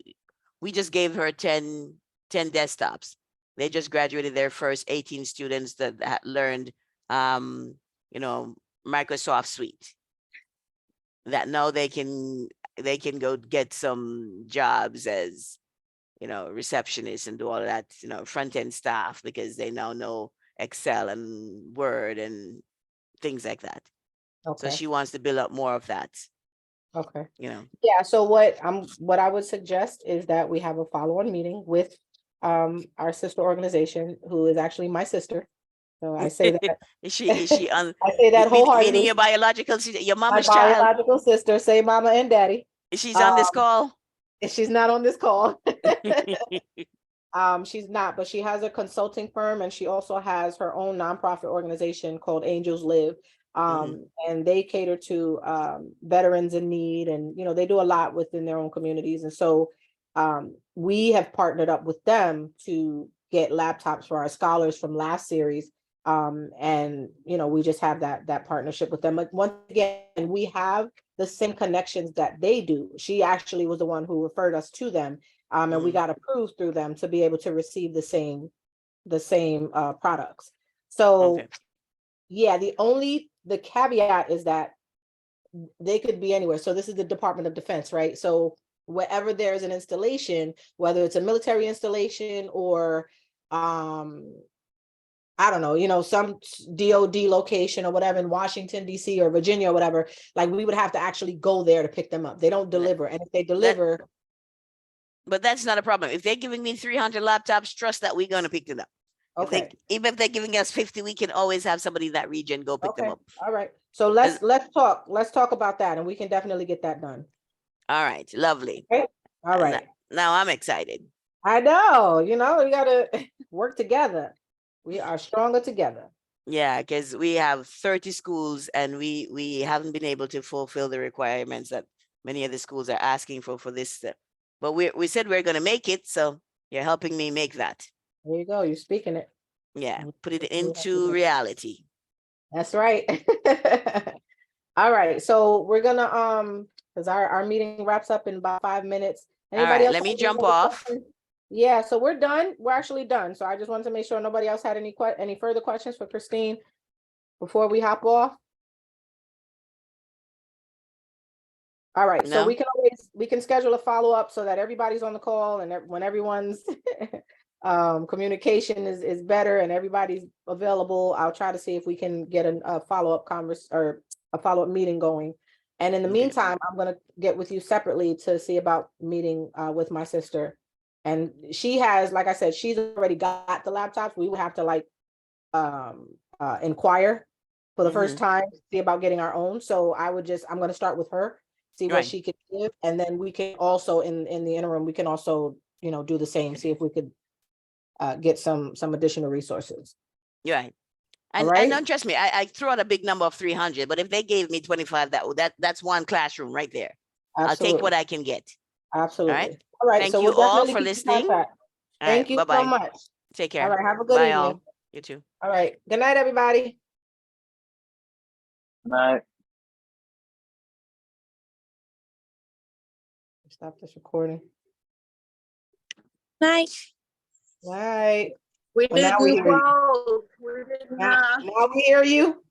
we just gave her 10 desktops. They just graduated their first 18 students that learned, Microsoft Suite. That now they can go get some jobs as, receptionists and do all of that, front end staff, because they now know Excel and Word and things like that. So Okay, she wants to build up more of that, okay. you know. Yeah, so what I would suggest is that we have a follow-on meeting with our sister organization, who is actually my sister. So I say that, Is she on, I say that meaning wholeheartedly, your biological sister, your my mama's child? biological sister, say mama and daddy. She's on this call? And she's not on this call. She's not, but she has a consulting firm, and she also has her own nonprofit organization called Angels Live. And they cater to veterans in need, and they do a lot within their own communities. And so we have partnered up with them to get laptops for our scholars from last series. And we just have that partnership with them. But once again, we have the same connections that they do. She actually was the one who referred us to them. And we got approved through them to be able to receive the same products. So Okay. yeah, the caveat is that they could be anywhere. So this is the Department of Defense, right? So wherever there's an installation, whether it's a military installation or I don't know, some DOD location or whatever in Washington, DC or Virginia or whatever, like we would have to actually go there to pick them up. They don't deliver. And if they deliver. But that's not a problem. If they're giving me 300 laptops, trust that we're going to pick them up. Okay. Even if they're giving us 50, we can always have somebody in that region go pick them Okay. up. All right. So let's talk about that, and we can definitely get that done. All right. Lovely. Okay. All right. Now I'm excited. I know, we gotta work together. We are stronger together. Yeah, because we have 30 schools and we haven't been able to fulfill the requirements that many of the schools are asking for this. But we said we're going to make it. So you're helping me make that. There you go. You're speaking it. Yeah. Put it into reality. That's right. All right. So we're gonna, because our meeting wraps up in about 5 minutes. Anybody else? Let me have any jump other off. questions? Yeah, so we're done. We're actually done. So I just wanted to make sure nobody else had any further questions for Christine before we hop off. All right, so No? we can schedule a follow-up so that everybody's on the call, and when everyone's communication is better and everybody's available, I'll try to see if we can get a follow-up a follow-up meeting going. And in the Okay. meantime, I'm gonna get with you separately to see about meeting with my sister. And she has, like I said, she's already got the laptops. We would have to inquire for the first time, see about getting our own. So I'm gonna start with her, see what Right. she could give, and then we can also in the interim, we can also do the same, see if we could get some additional resources. You're right. All And right. don't trust me, I threw out a big number of 300, but if they gave me 25, that's one classroom right there. Absolutely. I'll take what I can get. Absolutely. All right. Thank So you we'll all definitely for keep in listening. contact. All Thank right, you bye-bye. so much. Take care. All right. Have a good Bye evening. all. You too. All right. Good night, everybody. Night. Stop this recording. Night. All right. We Well, now didn't we hear you. vote. We did Now not. we hear you.